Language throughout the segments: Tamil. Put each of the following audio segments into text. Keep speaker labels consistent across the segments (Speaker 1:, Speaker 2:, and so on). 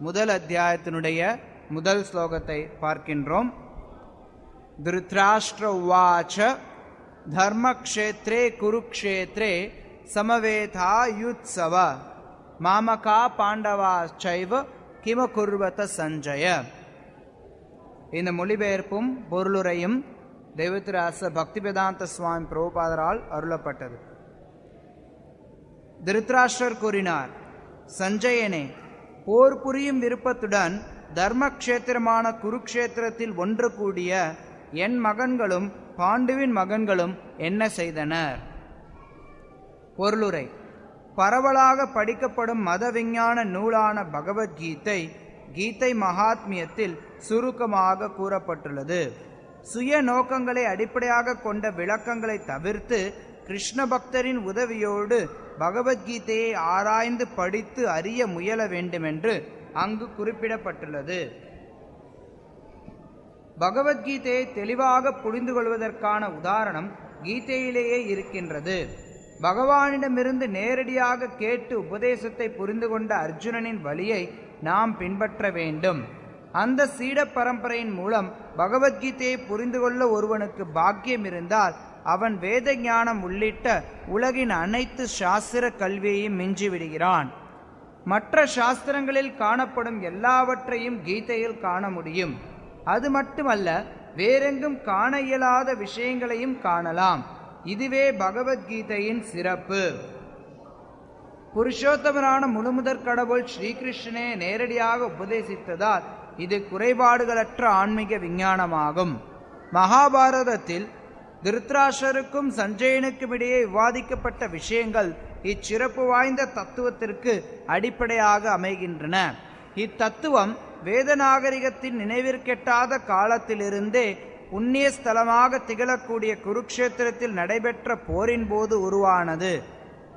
Speaker 1: முதல் அத்தியாயத்தினுடைய முதல் ஸ்லோகத்தை பார்க்கின்றோம். திருத்ராஷ்டிர உவாச்ச தர்மக்ஷேத்ரே குருக்ஷேத்ரே சமவேதா யுத்சவ மாமகா பாண்டவாச்சைவ கிம குர்வத சஞ்சய. இந்த மொழிபெயர்ப்பும் பொருளுரையும் தெய்வத்திராச பக்திவேதாந்த சுவாமி பிரபுபாதரால் அருளப்பட்டது. திருத்ராஷ்டிரர் கூறினார், சஞ்சயனே, போர் புரியும் விருப்பத்துடன் தர்மக்ஷேத்திரமான குருக்ஷேத்திரத்தில் ஒன்று கூடிய என் மகன்களும் பாண்டுவின் மகன்களும் என்ன செய்தனர்? பொருளுரை. பரவலாக படிக்கப்படும் மத விஞ்ஞான நூலான பகவத்கீதை கீதை மகாத்மியத்தில் சுருக்கமாக கூறப்பட்டுள்ளது. சுய நோக்கங்களை அடிப்படையாக கொண்ட விளக்கங்களை தவிர்த்து கிருஷ்ண பக்தரின் உதவியோடு பகவத்கீதையை ஆராய்ந்து படித்து அறிய முயல வேண்டுமென்று அங்கு குறிப்பிடப்பட்டுள்ளது. பகவத்கீதையை தெளிவாக புரிந்து கொள்வதற்கான உதாரணம் கீதையிலேயே இருக்கின்றது. பகவானிடமிருந்து நேரடியாக கேட்டு உபதேசத்தை புரிந்து கொண்ட அர்ஜுனனின் வழியை நாம் பின்பற்ற வேண்டும். அந்த சீட பரம்பரையின் மூலம் பகவத்கீதையை புரிந்து கொள்ள ஒருவனுக்கு பாக்கியம் இருந்தால் அவன் வேத ஞானம் உள்ளிட்ட உலகின் அனைத்து சாஸ்திர கல்வியையும் மிஞ்சிவிடுகிறான். மற்ற சாஸ்திரங்களில் காணப்படும் எல்லாவற்றையும் கீதையில் காண முடியும். அது மட்டுமல்ல, வேறெங்கும் காண இயலாத விஷயங்களையும் காணலாம். இதுவே பகவத்கீதையின் சிறப்பு. புருஷோத்தமரான முழுமுதற் கடவுள் ஸ்ரீகிருஷ்ணனே நேரடியாக உபதேசித்ததால் இது குறைபாடுகளற்ற ஆன்மீக விஞ்ஞானமாகும். மகாபாரதத்தில் திருத்ராஷ்டருக்கும் சஞ்சயனுக்கும் இடையே விவாதிக்கப்பட்ட விஷயங்கள் இச்சிறப்பு வாய்ந்த தத்துவத்திற்கு அடிப்படையாக அமைகின்றன. இத்தத்துவம் வேத நாகரிகத்தின் நினைவிற்கெட்டாத காலத்திலிருந்தே புண்ணிய ஸ்தலமாக திகழக்கூடிய குருக்ஷேத்திரத்தில் நடைபெற்ற போரின் போது உருவானது.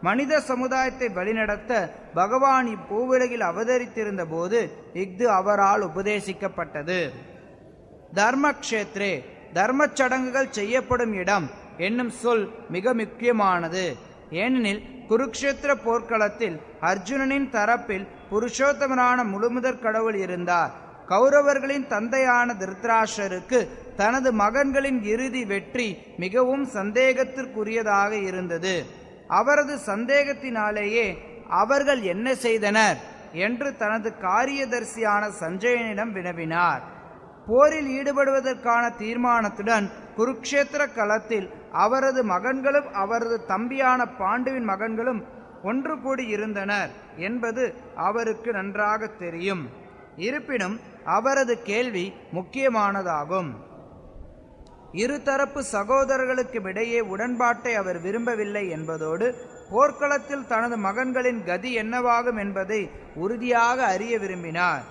Speaker 1: மனித சமுதாயத்தை வழிநடத்த பகவான் இப்பூவுலகில் அவதரித்திருந்த போது இஃது அவரால் உபதேசிக்கப்பட்டது. தர்மக்ஷேத்ரே, தர்மச் சடங்குகள் செய்யப்படும் இடம் என்னும் சொல் மிக முக்கியமானது. ஏனெனில் குருக்ஷேத்திர போர்க்களத்தில் அர்ஜுனனின் தரப்பில் புருஷோத்தமரான முழுமுதற் கடவுள் இருந்தார். கௌரவர்களின் தந்தையான திருத்ராஷ்டருக்கு தனது மகன்களின் இறுதி வெற்றி மிகவும் சந்தேகத்திற்குரியதாக இருந்தது. அவரது சந்தேகத்தினாலேயே அவர்கள் என்ன செய்தனர் என்று தனது காரியதர்சியான சஞ்சயனிடம் வினவினார். போரில் ஈடுபடுவதற்கான தீர்மானத்துடன் குருக்ஷேத்திர களத்தில் அவரது மகன்களும் அவரது தம்பியான பாண்டுவின் மகன்களும் ஒன்று கூடி இருந்தனர் என்பது அவருக்கு நன்றாக தெரியும். இருப்பினும் அவரது கேள்வி முக்கியமானதாகும். இருதரப்பு சகோதரர்களுக்கு இடையே உடன்பாட்டை அவர் விரும்பவில்லை என்பதோடு போர்க்களத்தில் தனது மகன்களின் கதி என்னவாகும் என்பதை உறுதியாக அறிய விரும்பினார்.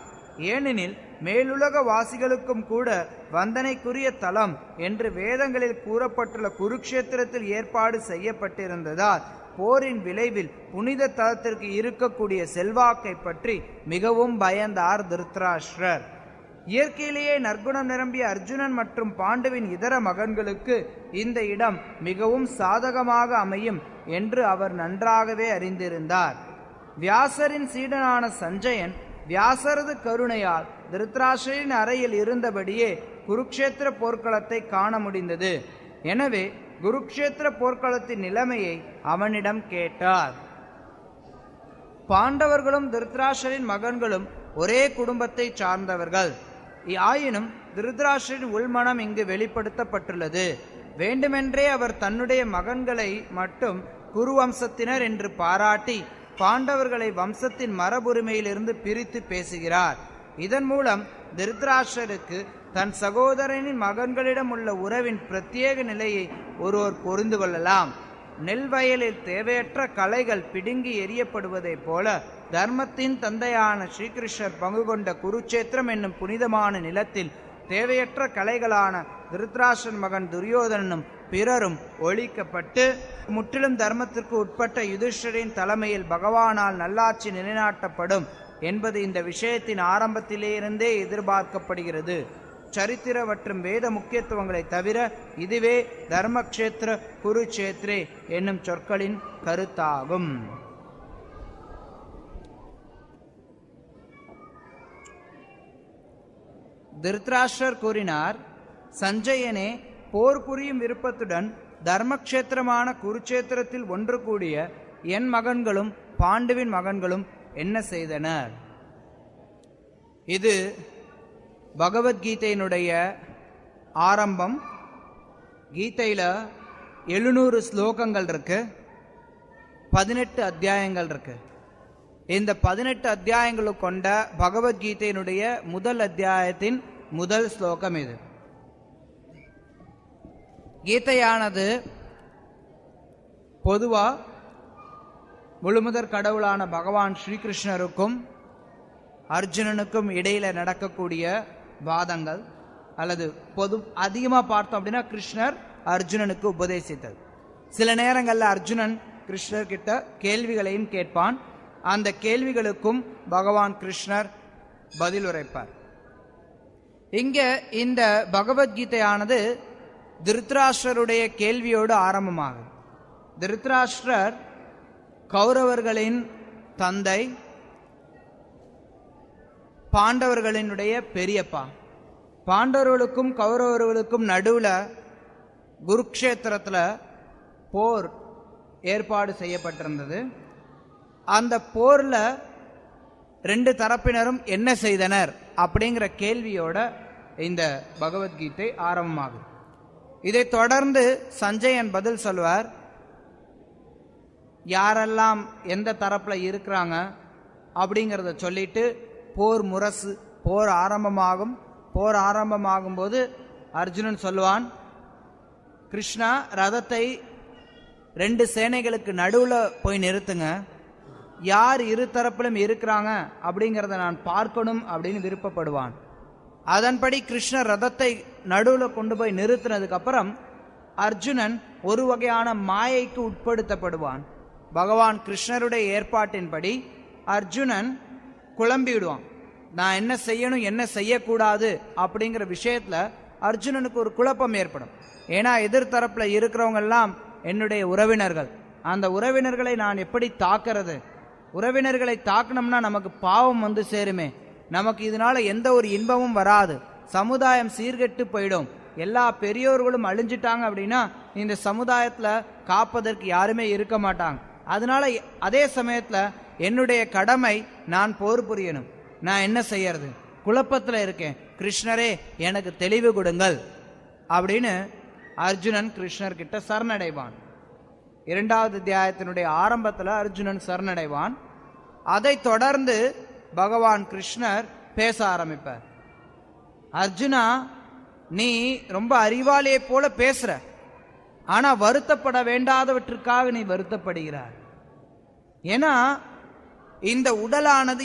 Speaker 1: ஏனெனில் மேலுலக வாசிகளுக்கும் கூட வந்தனைக்குரிய தலம் என்று வேதங்களில் கூறப்பட்டுள்ள குருக்ஷேத்திரத்தில் ஏற்பாடு செய்யப்பட்டிருந்ததால் போரின் விளைவில் புனித தலத்திற்கு இருக்கக்கூடிய செல்வாக்கை பற்றி மிகவும் பயந்தார் திருத்ராஷ்டிரர். இயற்கையிலேயே நற்குணம் நிரம்பிய அர்ஜுனன் மற்றும் பாண்டுவின் இதர மகன்களுக்கு இந்த இடம் மிகவும் சாதகமாக அமையும் என்று அவர் நன்றாகவே அறிந்திருந்தார். வியாசரின் சீடனான சஞ்சயன் வியாசரது கருணையால் திருத்ராஷ்டிரரின் அறையில் இருந்தபடியே குருக்ஷேத்திர போர்க்களத்தை காண முடிந்தது. எனவே குருக்ஷேத்திர போர்க்களத்தின் நிலைமையை அவனிடம் கேட்டார். பாண்டவர்களும் திருத்ராஷ்டிரரின் மகன்களும் ஒரே குடும்பத்தை சார்ந்தவர்கள். ஆயினும் திருத்ராஷ்டிரரின் உள்மனம் இங்கு வெளிப்படுத்தப்பட்டுள்ளது. வேண்டுமென்றே அவர் தன்னுடைய மகன்களை மட்டும் குருவம்சத்தினர் என்று பாராட்டி பாண்டவர்களை வம்சத்தின் மரபுரிமையிலிருந்து பிரித்து பேசுகிறார். இதன் மூலம் திருத்ராஷ்டிரருக்கு தன் சகோதரனின் மகன்களிடம் உள்ள உறவின் பிரத்யேக நிலையை ஒருவர் புரிந்து கொள்ளலாம். நெல் வயலில் தேவையற்ற களைகள் பிடுங்கி எறியப்படுவதைப் போல தர்மத்தின் தந்தையான ஸ்ரீகிருஷ்ணர் பங்கு கொண்ட குருச்சேத்திரம் என்னும் புனிதமான நிலத்தில் தேவையற்ற கலைகளான திருத்ராஷ்டிரன் மகன் துரியோதனனும் பிறரும் ஒழிக்கப்பட்டு முற்றிலும் தர்மத்திற்கு உட்பட்ட யுதிஷ்டரின் தலைமையில் பகவானால் நல்லாட்சி நிலைநாட்டப்படும் என்பது இந்த விஷயத்தின் ஆரம்பத்திலிருந்தே எதிர்பார்க்கப்படுகிறது. சரித்திர மற்றும் வேத முக்கியத்துவங்களை தவிர இதுவே தர்மக்ஷேத்திர குருச்சேத்ரே என்னும் சொற்களின் கருத்தாகும். திருதராஷ்டிரர் கூறினார், சஞ்சயனே, போர் புரியும் விருப்பத்துடன் தர்மக்ஷேத்திரமான குருட்சேத்திரத்தில் ஒன்று கூடிய என் மகன்களும் பாண்டுவின் மகன்களும் என்ன செய்தனர்? இது பகவத்கீதையினுடைய ஆரம்பம். கீதையில் 700 ஸ்லோகங்கள் இருக்கு, 18 அத்தியாயங்கள் இருக்கு. இந்த 18 அத்தியாயங்களை கொண்ட பகவத்கீதையினுடைய முதல் அத்தியாயத்தின் முதல் ஸ்லோகம் இது. கீதையானது பொதுவா முழுமுதற் கடவுளான பகவான் ஸ்ரீகிருஷ்ணருக்கும் அர்ஜுனனுக்கும் இடையில நடக்கக்கூடிய வாதங்கள், அல்லது அதிகமாக பார்த்தோம் அப்படின்னா கிருஷ்ணர் அர்ஜுனனுக்கு உபதேசித்தது. சில நேரங்களில் அர்ஜுனன் கிருஷ்ணர் கிட்ட கேள்விகளையும் கேட்பான். அந்த கேள்விகளுக்கும் பகவான் கிருஷ்ணர் பதில் உரைப்பார். இங்க இந்த பகவத்கீதையானது திருதராஷ்டிரருடைய கேள்வியோடு ஆரம்பமாகும். திருதராஷ்டிரர் கௌரவர்களின் தந்தை, பாண்டவர்களினுடைய பெரியப்பா. பாண்டவர்களுக்கும் கௌரவர்களுக்கும் நடுவில் குருக்ஷேத்திரத்தில் போர் ஏற்பாடு செய்யப்பட்டிருந்தது. அந்த போர்ல 2 தரப்பினரும் என்ன செய்தனர் அப்படிங்கிற கேள்வியோட இந்த பகவத்கீதை ஆரம்பமாகும். இதை தொடர்ந்து சஞ்சயன் பதில் சொல்வார். யாரெல்லாம் எந்த தரப்புல இருக்கிறாங்க அப்படிங்கிறத சொல்லிட்டு போர் ஆரம்பமாகும். போர் ஆரம்பமாகும் போது அர்ஜுனன் சொல்லுவான், கிருஷ்ணா, ரதத்தை 2 சேனைகளுக்கு நடுவில் போய் நிறுத்துங்க. யார் இரு தரப்பிலும் இருக்கிறாங்க அப்படிங்கிறத நான் பார்க்கணும் அப்படின்னு விருப்பப்படுவான். அதன்படி கிருஷ்ணர் ரதத்தை நடுவில் கொண்டு போய் நிறுத்தினதுக்கு அப்புறம் அர்ஜுனன் ஒரு வகையான மாயைக்கு உட்படுத்தப்படுவான். பகவான் கிருஷ்ணருடைய ஏற்பாட்டின்படி அர்ஜுனன் குழம்பிடுவான். நான் என்ன செய்யணும் என்ன செய்யக்கூடாது அப்படிங்கிற விஷயத்துல அர்ஜுனனுக்கு ஒரு குழப்பம் ஏற்படும். ஏன்னா எதிர்த்தரப்புல இருக்கிறவங்க எல்லாம் என்னுடைய உறவினர்கள். அந்த உறவினர்களை நான் எப்படி தாக்குறது? உறவினர்களை தாக்கணும்னா நமக்கு பாவம் வந்து சேருமே, நமக்கு இதனால எந்த ஒரு இன்பமும் வராது, சமுதாயம் சீர்கெட்டு போயிடும். எல்லா பெரியோர்களும் அழிஞ்சிட்டாங்க அப்படின்னா இந்த சமுதாயத்துல காப்பதற்கு யாருமே இருக்க மாட்டாங்க. அதனால அதே சமயத்துல என்னுடைய கடமை, நான் போர் புரியணும். நான் என்ன செய்யறது? குழப்பத்துல இருக்கேன். கிருஷ்ணரே, எனக்கு தெளிவு கொடுங்கள் அப்படின்னு அர்ஜுனன் கிருஷ்ணர் கிட்ட சரணடைவான். 2வது அத்தியாயத்தினுடைய ஆரம்பத்தில் அர்ஜுனன் சரணடைவான். அதை தொடர்ந்து பகவான் கிருஷ்ணர் பேச ஆரம்பிப்பார். அர்ஜுனா, நீ ரொம்ப அறிவாளியை போல பேசுற, ஆனா வருத்தப்பட வேண்டாதவற்றுக்காக நீ வருத்தப்படுகிறாய். ஏன்னா இந்த உடலானது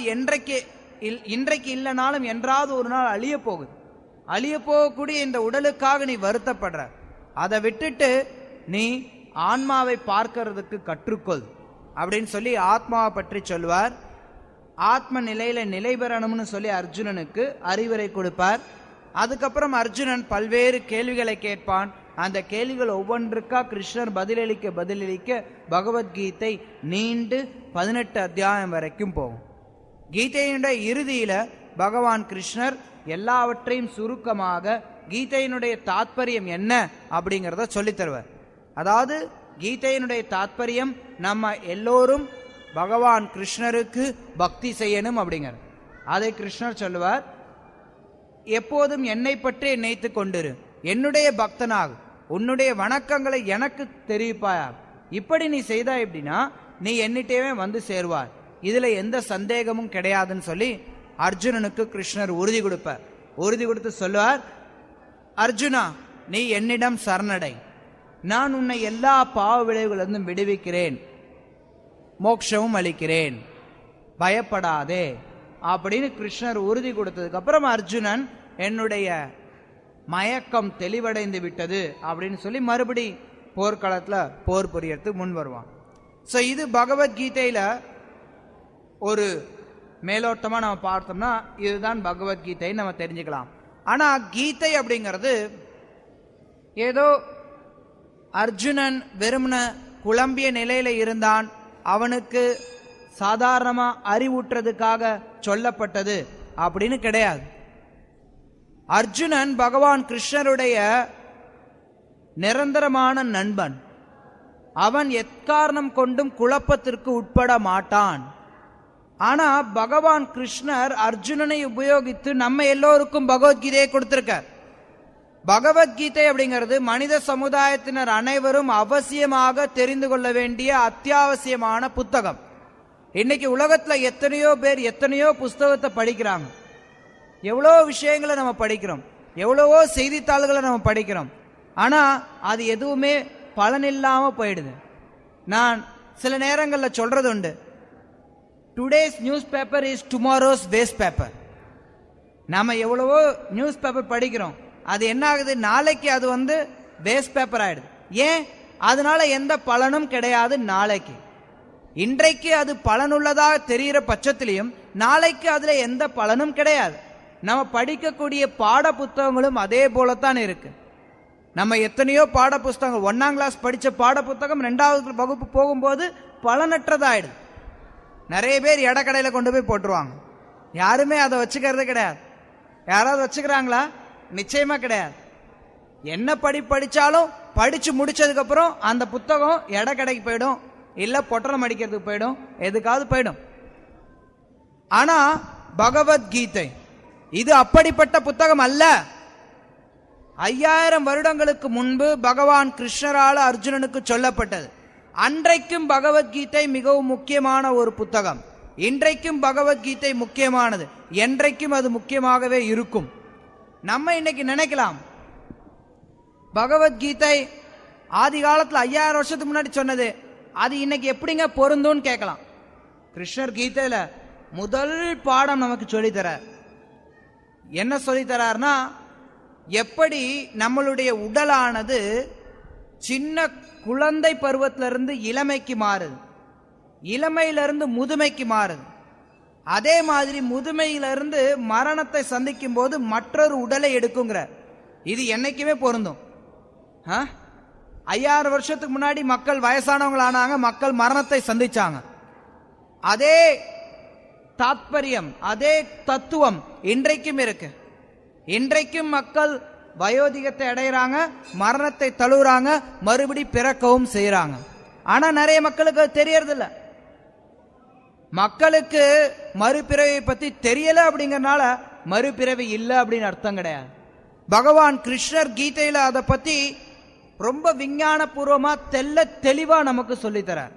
Speaker 1: இன்றைக்கு இல்லைனாலும் என்றாவது ஒரு நாள் அழிய போகுது. அழிய போகக்கூடிய இந்த உடலுக்காக நீ வருத்தப்படுற. அதை விட்டுட்டு நீ ஆன்மாவை பார்க்கறதுக்கு கற்றுக்கொள் அப்படின்னு சொல்லி ஆத்மாவை பற்றி சொல்வார். ஆத்ம நிலையில நிலை பெறணும்னு சொல்லி அர்ஜுனனுக்கு அறிவுரை கொடுப்பார். அதுக்கப்புறம் அர்ஜுனன் பல்வேறு கேள்விகளை கேட்பான். அந்த கேள்விகள் ஒவ்வொன்றுக்கா கிருஷ்ணர் பதிலளிக்க பகவத்கீதை நீண்டு 18 அத்தியாயம் வரைக்கும் போகும். கீதையினுடைய இறுதியில பகவான் கிருஷ்ணர் எல்லாவற்றையும் சுருக்கமாக கீதையினுடைய தாத்பரியம் என்ன அப்படிங்கிறத சொல்லித் தருவார். அதாவது கீதையினுடைய தாத்பரியம் நம்ம எல்லோரும் பகவான் கிருஷ்ணருக்கு பக்தி செய்யணும் அப்படிங்கிறது. அதை கிருஷ்ணர் சொல்லுவார், எப்போதும் என்னை பற்றி நினைத்து கொண்டிரு, என்னுடைய பக்தனாக உன்னுடைய வணக்கங்களை எனக்கு தெரிவிப்பாயா. இப்படி நீ செய்தா எப்படின்னா நீ என்னிட்டேவே வந்து சேருவார், இதுல எந்த சந்தேகமும் கிடையாதுன்னு சொல்லி அர்ஜுனனுக்கு கிருஷ்ணர் உறுதி கொடுப்பார். உறுதி கொடுத்து சொல்லுவார், அர்ஜுனா, நீ என்னிடம் சரணடை, நான் உன்னை எல்லா பாவ விளைவுகளிலிருந்தும் விடுவிக்கிறேன், மோட்சமும் அளிக்கிறேன், பயப்படாதே அப்படின்னு கிருஷ்ணர் உறுதி கொடுத்ததுக்கு அப்புறம் அர்ஜுனன் என்னுடைய மயக்கம் தெளிவடைந்து விட்டது அப்படின்னு சொல்லி மறுபடி போர்க்களத்துல போர் புரியறதுக்கு முன் வருவான். ஸோ இது பகவத்கீதையில ஒரு மேலோட்டமா நம்ம பார்த்தோம்னா இதுதான் பகவத்கீதை நம்ம தெரிஞ்சுக்கலாம். ஆனா கீதை அப்படிங்கிறது ஏதோ அர்ஜுனன் வெறுமன குழம்பிய நிலையில இருந்தான், அவனுக்கு சாதாரணமா அறிவூட்டுறதுக்காக சொல்லப்பட்டது அப்படின்னு கிடையாது. அர்ஜுனன் பகவான் கிருஷ்ணருடைய நிரந்தரமான நண்பன். அவன் எக்காரணம் கொண்டும் குழப்பத்திற்கு உட்பட மாட்டான். ஆனா பகவான் கிருஷ்ணர் அர்ஜுனனை உபயோகித்து நம்ம எல்லோருக்கும் பகவத்கீதையை கொடுத்திருக்கார். பகவத்கீதை அப்படிங்கிறது மனித சமுதாயத்தினர் அனைவரும் அவசியமாக தெரிந்து கொள்ள வேண்டிய அத்தியாவசியமான புத்தகம். இன்னைக்கு உலகத்துல எத்தனையோ பேர் எத்தனையோ புஸ்தகத்தை படிக்கிறாங்க. எவ்வளோ விஷயங்களை நம்ம படிக்கிறோம், எவ்வளவோ செய்தித்தாள்களை நம்ம படிக்கிறோம். ஆனா அது எதுவுமே பலனில்லாம போயிடுது. நான் சில நேரங்களில் சொல்றது உண்டு, today's news paper is tomorrow's waste paper. நாம எவ்வளவோ நியூஸ் பேப்பர் படிக்கிறோம், அது என்ன ஆகுது, நாளைக்கு அது வேஸ்ட் பேப்பர் ஆயிடுது. ஏன்? அதனால எந்த பலனும் கிடையாது. நாளைக்கு இன்றைக்கு அது பலனுள்ளதாக தெரிகிற பட்சத்திலையும் நாளைக்கு அதுல எந்த பலனும் கிடையாது. நம்ம படிக்கக்கூடிய பாட புத்தகங்களும் அதே போலத்தான் இருக்கு. நம்ம எத்தனையோ பாட புத்தகங்கள், 1ஆம் கிளாஸ் படிச்ச பாட புத்தகம் 2வது வகுப்பு போகும்போது பலனற்றதாயிடுது. நிறைய பேர் இடக்கடையில கொண்டு போய் போட்டுருவாங்க. யாருமே அதை வச்சுக்கிறது கிடையாது. யாராவது வச்சுக்கிறாங்களா? நிச்சயமா கிடையாது. என்ன படிச்சாலும் படிச்சு முடிச்சதுக்கு அப்புறம் அந்த புத்தகம் இடக்கடைக்கு போயிடும், இல்ல பொட்டலம் அடிக்கிறதுக்கு போயிடும், எதுக்காவது போயிடும். ஆனா பகவத்கீதை இது அப்படிப்பட்ட புத்தகம் அல்ல. 5000 வருடங்களுக்கு முன்பு பகவான் கிருஷ்ணரால அர்ஜுனனுக்கு சொல்லப்பட்டது. அன்றைக்கும் பகவத்கீதை மிகவும் முக்கியமான ஒரு புத்தகம். இன்றைக்கும் பகவத்கீதை முக்கியமானது, என்றைக்கும் அது முக்கியமாகவே இருக்கும். நம்ம இன்னைக்கு நினைக்கலாம், பகவத்கீதை ஆதி காலத்துல 5000 வருஷத்துக்கு முன்னாடி சொன்னது, அது இன்னைக்கு எப்படிங்க பொருந்தும்னு கேட்கலாம். கிருஷ்ணர் கீதையில முதல் பாடம் நமக்கு சொல்லித்தரார். என்ன சொல்லித்தரார்னா, எப்படி நம்மளுடைய உடலானது சின்ன குழந்தை பருவத்திலிருந்து இளமைக்கு மாறுது, இளமையிலிருந்து முதுமைக்கு மாறுது, அதே மாதிரி முதுமையிலிருந்து மரணத்தை சந்திக்கும் போது மற்றொரு உடலை எடுக்குங்கிற. இது என்னைக்குமே பொருந்தும். 5000 வருஷத்துக்கு முன்னாடி மக்கள் வயசானவங்களானாங்க, மக்கள் மரணத்தை சந்திச்சாங்க. அதே தாத்பரியம், அதே தத்துவம் இன்றைக்கும் இருக்கு. இன்றைக்கும் மக்கள் வயோதிகத்தை அடைகிறாங்க, மரணத்தை தழுவுறாங்க, மறுபடி பிறக்கவும் செய்யறாங்க. ஆனா நிறைய மக்களுக்கு தெரியறதில்ல. மக்களுக்கு மறுபிறவை பத்தி தெரியல அப்படிங்கறனால மறுபிறவி இல்லை அப்படின்னு அர்த்தம் கிடையாது. பகவான் கிருஷ்ணர் கீதையில அதை பத்தி ரொம்ப விஞ்ஞான பூர்வமா தெளிவா நமக்கு சொல்லித்தரார்.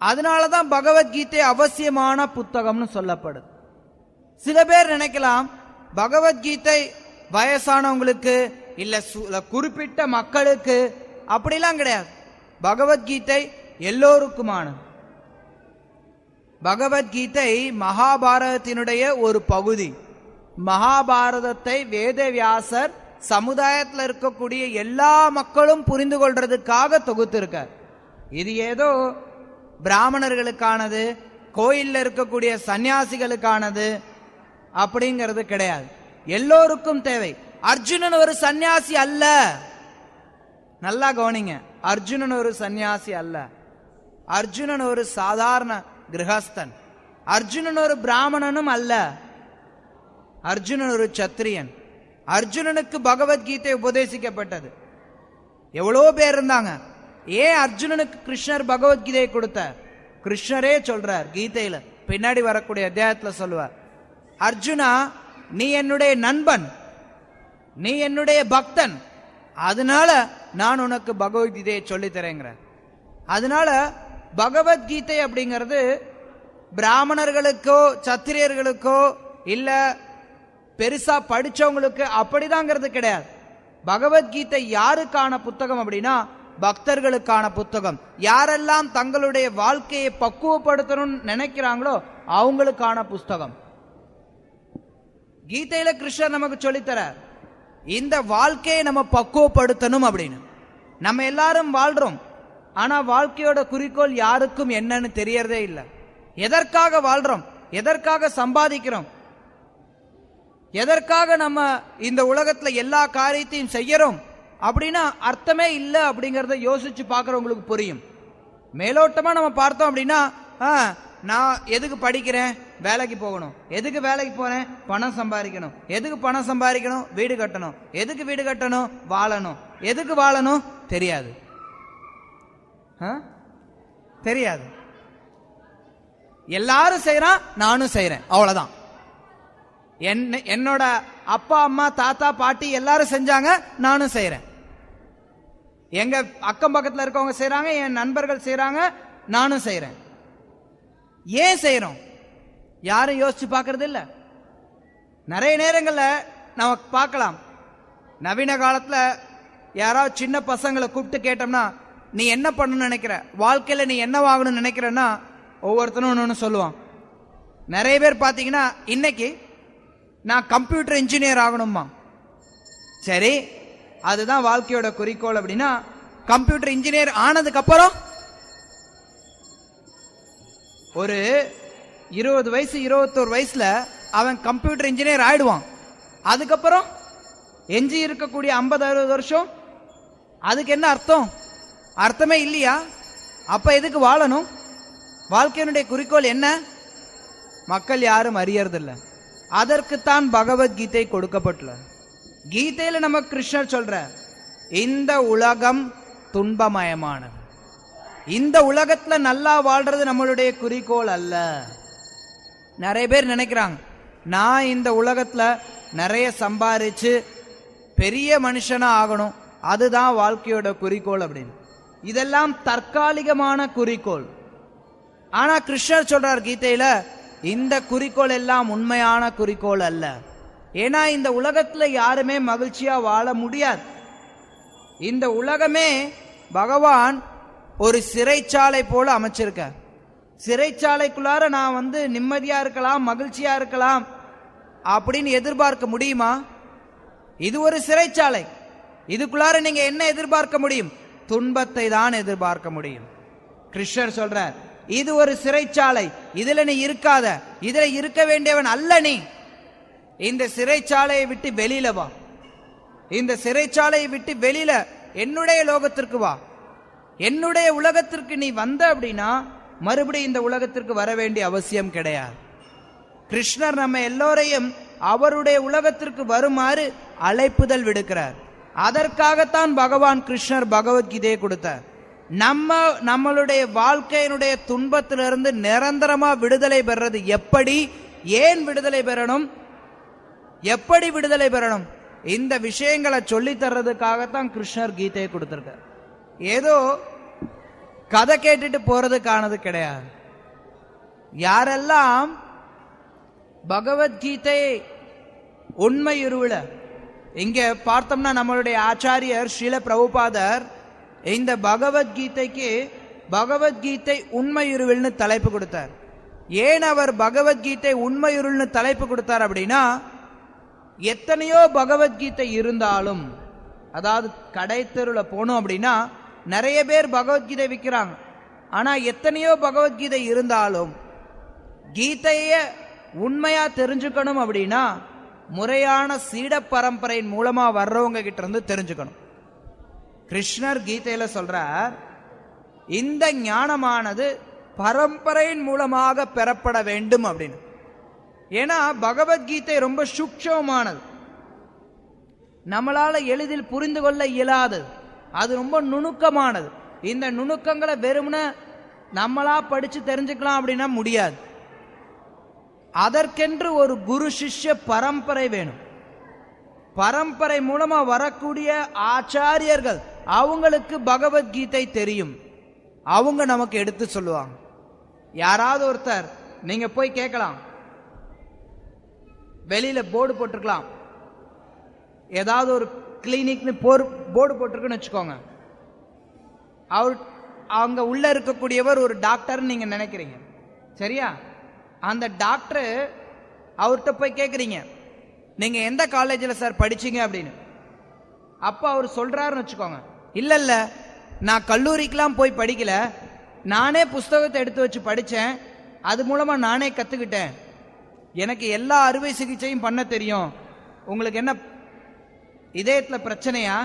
Speaker 1: அதனாலதான் பகவத்கீதை அவசியமான புத்தகம்னு சொல்லப்படுது. சில பேர் நினைக்கலாம், பகவத்கீதை வயசானவங்களுக்கு இல்ல குறிப்பிட்ட மக்களுக்கு, அப்படிலாம் கிடையாது. பகவத்கீதை எல்லோருக்குமானது. பகவத்கீதை மகாபாரதத்தினுடைய ஒரு பகுதி. மகாபாரதத்தை வேதவியாசர் சமுதாயத்தில் இருக்கக்கூடிய எல்லா மக்களும் புரிந்து கொள்றதுக்காக தொகுத்திருக்கார். இது ஏதோ பிராமணர்களுக்கானது, கோயில்ல இருக்கக்கூடிய சன்னியாசிகளுக்கானது அப்படிங்கிறது கிடையாது. எல்லோருக்கும் தேவை. அர்ஜுனன் ஒரு சன்னியாசி அல்ல. நல்லா கவனிங்க, அர்ஜுனன் ஒரு சன்னியாசி அல்ல. அர்ஜுனன் ஒரு சாதாரண கிரகஸ்தன். அர்ஜுனன் ஒரு பிராமணனும் அல்ல. அர்ஜுனன் ஒரு சத்திரியன். அர்ஜுனனுக்கு பகவத்கீதை உபதேசிக்கப்பட்டது. எவ்வளோ பேர் இருந்தாங்க. ஏன் அர்ஜுனனுக்கு கிருஷ்ணர் பகவத்கீதையை கொடுத்தார்? கிருஷ்ணரே சொல்றார் கீதையில, பின்னாடி வரக்கூடிய அத்தியாயத்துல சொல்லுவார், அர்ஜுனா நீ என்னுடைய நண்பன், நீ என்னுடைய பக்தன், அதனால நான் உனக்கு பகவத்கீதையை சொல்லி தரேங்கிற. அதனால பகவத்கீதை அப்படிங்கிறது பிராமணர்களுக்கோ சத்திரியர்களுக்கோ இல்ல பெருசா படிச்சவங்களுக்கு அப்படிதாங்கிறது கிடையாது. பகவத்கீதை யாருக்கான புத்தகம் அப்படின்னா பக்தர்களுக்கான புத்தகம். யாரெல்லாம் தங்களுடைய வாழ்க்கையை பக்குவப்படுத்தணும்னு நினைக்கிறாங்களோ அவங்களுக்கான புஸ்தகம். கீதையில கிருஷ்ணர் நமக்கு சொல்லித்தரார், இந்த வாழ்க்கையை நம்ம பக்குவப்படுத்தணும் அப்படின்னு. நம்ம எல்லாரும் வாழ்றோம், ஆனா வாழ்க்கையோட குறிக்கோள் யாருக்கும் என்னன்னு தெரியறதே இல்லை. எதற்காக வாழ்றோம், எதற்காக சம்பாதிக்கிறோம், எதற்காக நம்ம இந்த உலகத்துல எல்லா காரியத்தையும் செய்யறோம் அப்படின்னா அர்த்தமே இல்லை அப்படிங்கறத யோசிச்சு பார்க்கறவங்களுக்கு புரியும். மேலோட்டமா நம்ம பார்த்தோம் அப்படின்னா, நான் எதுக்கு படிக்கிறேன், வேலைக்கு போகணும். எதுக்கு வேலைக்கு போறேன்? பணம் சம்பாதிக்கணும். எதுக்கு பணம் சம்பாதிக்கணும்? வீடு கட்டணும். எதுக்கு வீடு கட்டணும்? வாழணும். எதுக்கு வாழணும்? தெரியாது. தெரியாது. எல்லாரும் செய்யறான், நானும் செய்யறேன், அவ்வளவுதான். என்னோட அப்பா அம்மா தாத்தா பாட்டி எல்லாரும் செஞ்சாங்க, நானும் செய்யறேன். எங்க அக்கம் பக்கத்துல இருக்கவங்க செய்யறாங்க, என் நண்பர்கள் செய்யறாங்க, நானும் செய்யறேன். ஏன் செய்யறோம்? யாரும் யோசிச்சு பார்க்கறது இல்ல. நிறைய நேரங்கள்ல நமக்கு பார்க்கலாம், நவீன காலத்துல யாராவது சின்ன பசங்களை கூப்பிட்டு கேட்டோம்னா, நீ என்ன பண்ணணும்னு நினைக்கிற, வாழ்க்கையில நீ என்ன வாங்கணும்னு நினைக்கிறன்னா ஒவ்வொருத்தனும் ஒன்று சொல்லுவான். நிறைய பேர் பார்த்தீங்கன்னா, இன்னைக்கு நான் கம்ப்யூட்டர் இன்ஜினியர் ஆகணுமா. சரி, அதுதான் வாழ்க்கையோட குறிக்கோள் அப்படின்னா, கம்ப்யூட்டர் இன்ஜினியர் ஆனதுக்கு அப்புறம் ஒரு 20 வயசு 21 வயசுல அவன் கம்ப்யூட்டர் இன்ஜினியர் ஆயிடுவான். அதுக்கப்புறம் எஞ்சி இருக்கக்கூடிய 50-60 வருஷம் அதுக்கு என்ன அர்த்தம்? அர்த்தமே இல்லையா? அப்ப எதுக்கு வாழணும்? வாழ்க்கையினுடைய குறிக்கோள் என்ன? மக்கள் யாரும் அறியறதில்லை. அதற்குத்தான் பகவத்கீதை கொடுக்கப்பட்டுள்ள. கீதையில நம்ம கிருஷ்ணர் சொல்ற, இந்த உலகம் துன்பமயமானது, இந்த உலகத்துல நல்லா வாழ்றது நம்மளுடைய குறிக்கோள் அல்ல. நிறைய பேர் நினைக்கிறாங்க, நான் இந்த உலகத்துல நிறைய சம்பாரிச்சு பெரிய மனுஷனா ஆகணும், அதுதான் வாழ்க்கையோட குறிக்கோள் அப்படின்னு. இதெல்லாம் தற்காலிகமான குறிக்கோள். ஆனா கிருஷ்ணர் சொல்றார் கீதையில, இந்த குறிக்கோள் எல்லாம் உண்மையான குறிக்கோள் அல்ல. ஏன்னா இந்த உலகத்துல யாருமே மகிழ்ச்சியா வாழ முடியாது. இந்த உலகமே பகவான் ஒரு சிறைச்சாலை போல அமைச்சிருக்க. சிறைச்சாலைக்குள்ளார நான் நிம்மதியா இருக்கலாம், மகிழ்ச்சியா இருக்கலாம் அப்படின்னு எதிர்பார்க்க முடியுமா? இது ஒரு சிறைச்சாலை. இதுக்குள்ளார நீங்க என்ன எதிர்பார்க்க முடியும்? துன்பத்தை தான் எதிர்பார்க்க முடியும். கிருஷ்ணர் சொல்றார், இது ஒரு சிறைச்சாலை, இதுல நீ இருக்காத, இதுல இருக்க வேண்டியவன் அல்ல நீ. இந்த சிறைச்சாலையை விட்டு வெளியில வா. இந்த சிறைச்சாலையை விட்டு வெளியில என்னுடைய லோகத்திற்கு வா. என்னுடைய உலகத்திற்கு நீ வந்த அப்படின்னா மறுபடியும் இந்த உலகத்திற்கு வர வேண்டிய அவசியம் கிடையாது. கிருஷ்ணர் நம்ம எல்லோரையும் அவருடைய உலகத்திற்கு வருமாறு அழைப்புதல் விடுக்கிறார். அதற்காகத்தான் பகவான் கிருஷ்ணர் பகவத்கீதையை கொடுத்தார். நம்மளுடைய வாழ்க்கையினுடைய துன்பத்திலிருந்து நிரந்தரமா விடுதலை பெறது எப்படி, ஏன் விடுதலை பெறணும், எப்படி விடுதலை பெறணும், இந்த விஷயங்களை சொல்லி தர்றதுக்காகத்தான் கிருஷ்ணர் கீதையை கொடுத்திருக்கார். ஏதோ கதை கேட்டுட்டு போறதுக்கானது கிடையாது. யாரெல்லாம் பகவத்கீதை உண்மையுருவில, இங்க பார்த்தோம்னா நம்மளுடைய ஆச்சாரியர் ஸ்ரீல பிரபுபாதர் இந்த பகவத்கீதைக்கு பகவத்கீதை உண்மையுருவில்னு தலைப்பு கொடுத்தார். ஏன் அவர் பகவத்கீதை உண்மையுருள்னு தலைப்பு கொடுத்தார் அப்படின்னா, எத்தனையோ பகவத்கீதை இருந்தாலும், அதாவது கடை தெருவில் போனோம் அப்படின்னா நிறைய பேர் பகவத்கீதை விற்கிறாங்க. ஆனா எத்தனையோ பகவத்கீதை இருந்தாலும் கீதைய உண்மையா தெரிஞ்சுக்கணும் அப்படின்னா முறையான சீட பரம்பரையின் மூலமா வர்றவங்க கிட்ட இருந்து தெரிஞ்சுக்கணும். கிருஷ்ணர் கீதையில சொல்றார், இந்த ஞானமானது பரம்பரையின் மூலமாக பெறப்பட வேண்டும் அப்படின்னு. ஏன்னா பகவத்கீதை ரொம்ப சூக்ஷ்மமானது, நம்மளால எளிதில் புரிந்து கொள்ள இயலாதது, அது ரொம்ப நுணுக்கமானது. இந்த நுணுக்கங்களை வெறுமனே நம்மளா படிச்சு தெரிஞ்சுக்கலாம் அப்படின்னா முடியாது. அதற்கென்று ஒரு குரு சிஷ்ய பரம்பரை வேணும். பரம்பரை மூலமா வரக்கூடிய ஆச்சாரியர்கள், அவங்களுக்கு பகவத்கீதை தெரியும், அவங்க நமக்கு எடுத்து சொல்லுவாங்க. யாராவது ஒருத்தர் நீங்க போய் கேட்கலாம், வெளியில போர்டு போட்டிருக்கலாம், ஏதாவது ஒரு கிளினிக்னு போர்டு போட்டிருக்குன்னு வச்சுக்கோங்க. அவங்க உள்ள இருக்கக்கூடியவர் ஒரு டாக்டர் நீங்க நினைக்கிறீங்க, சரியா? அந்த டாக்டர் அவர்கிட்ட போய் கேட்குறீங்க, நீங்க எந்த காலேஜில் சார் படிச்சீங்க அப்படின்னு. அப்ப அவர் சொல்றாருன்னு வச்சுக்கோங்க, இல்ல இல்ல நான் கல்லூரிக்கெல்லாம் போய் படிக்கல, நானே புஸ்தகத்தை எடுத்து வச்சு படித்தேன், அது மூலமா நானே கத்துக்கிட்டேன், எனக்கு எல்லா அறுவை சிகிச்சையும் பண்ண தெரியும், உங்களுக்கு என்ன இதயத்தில் பிரச்சனையா,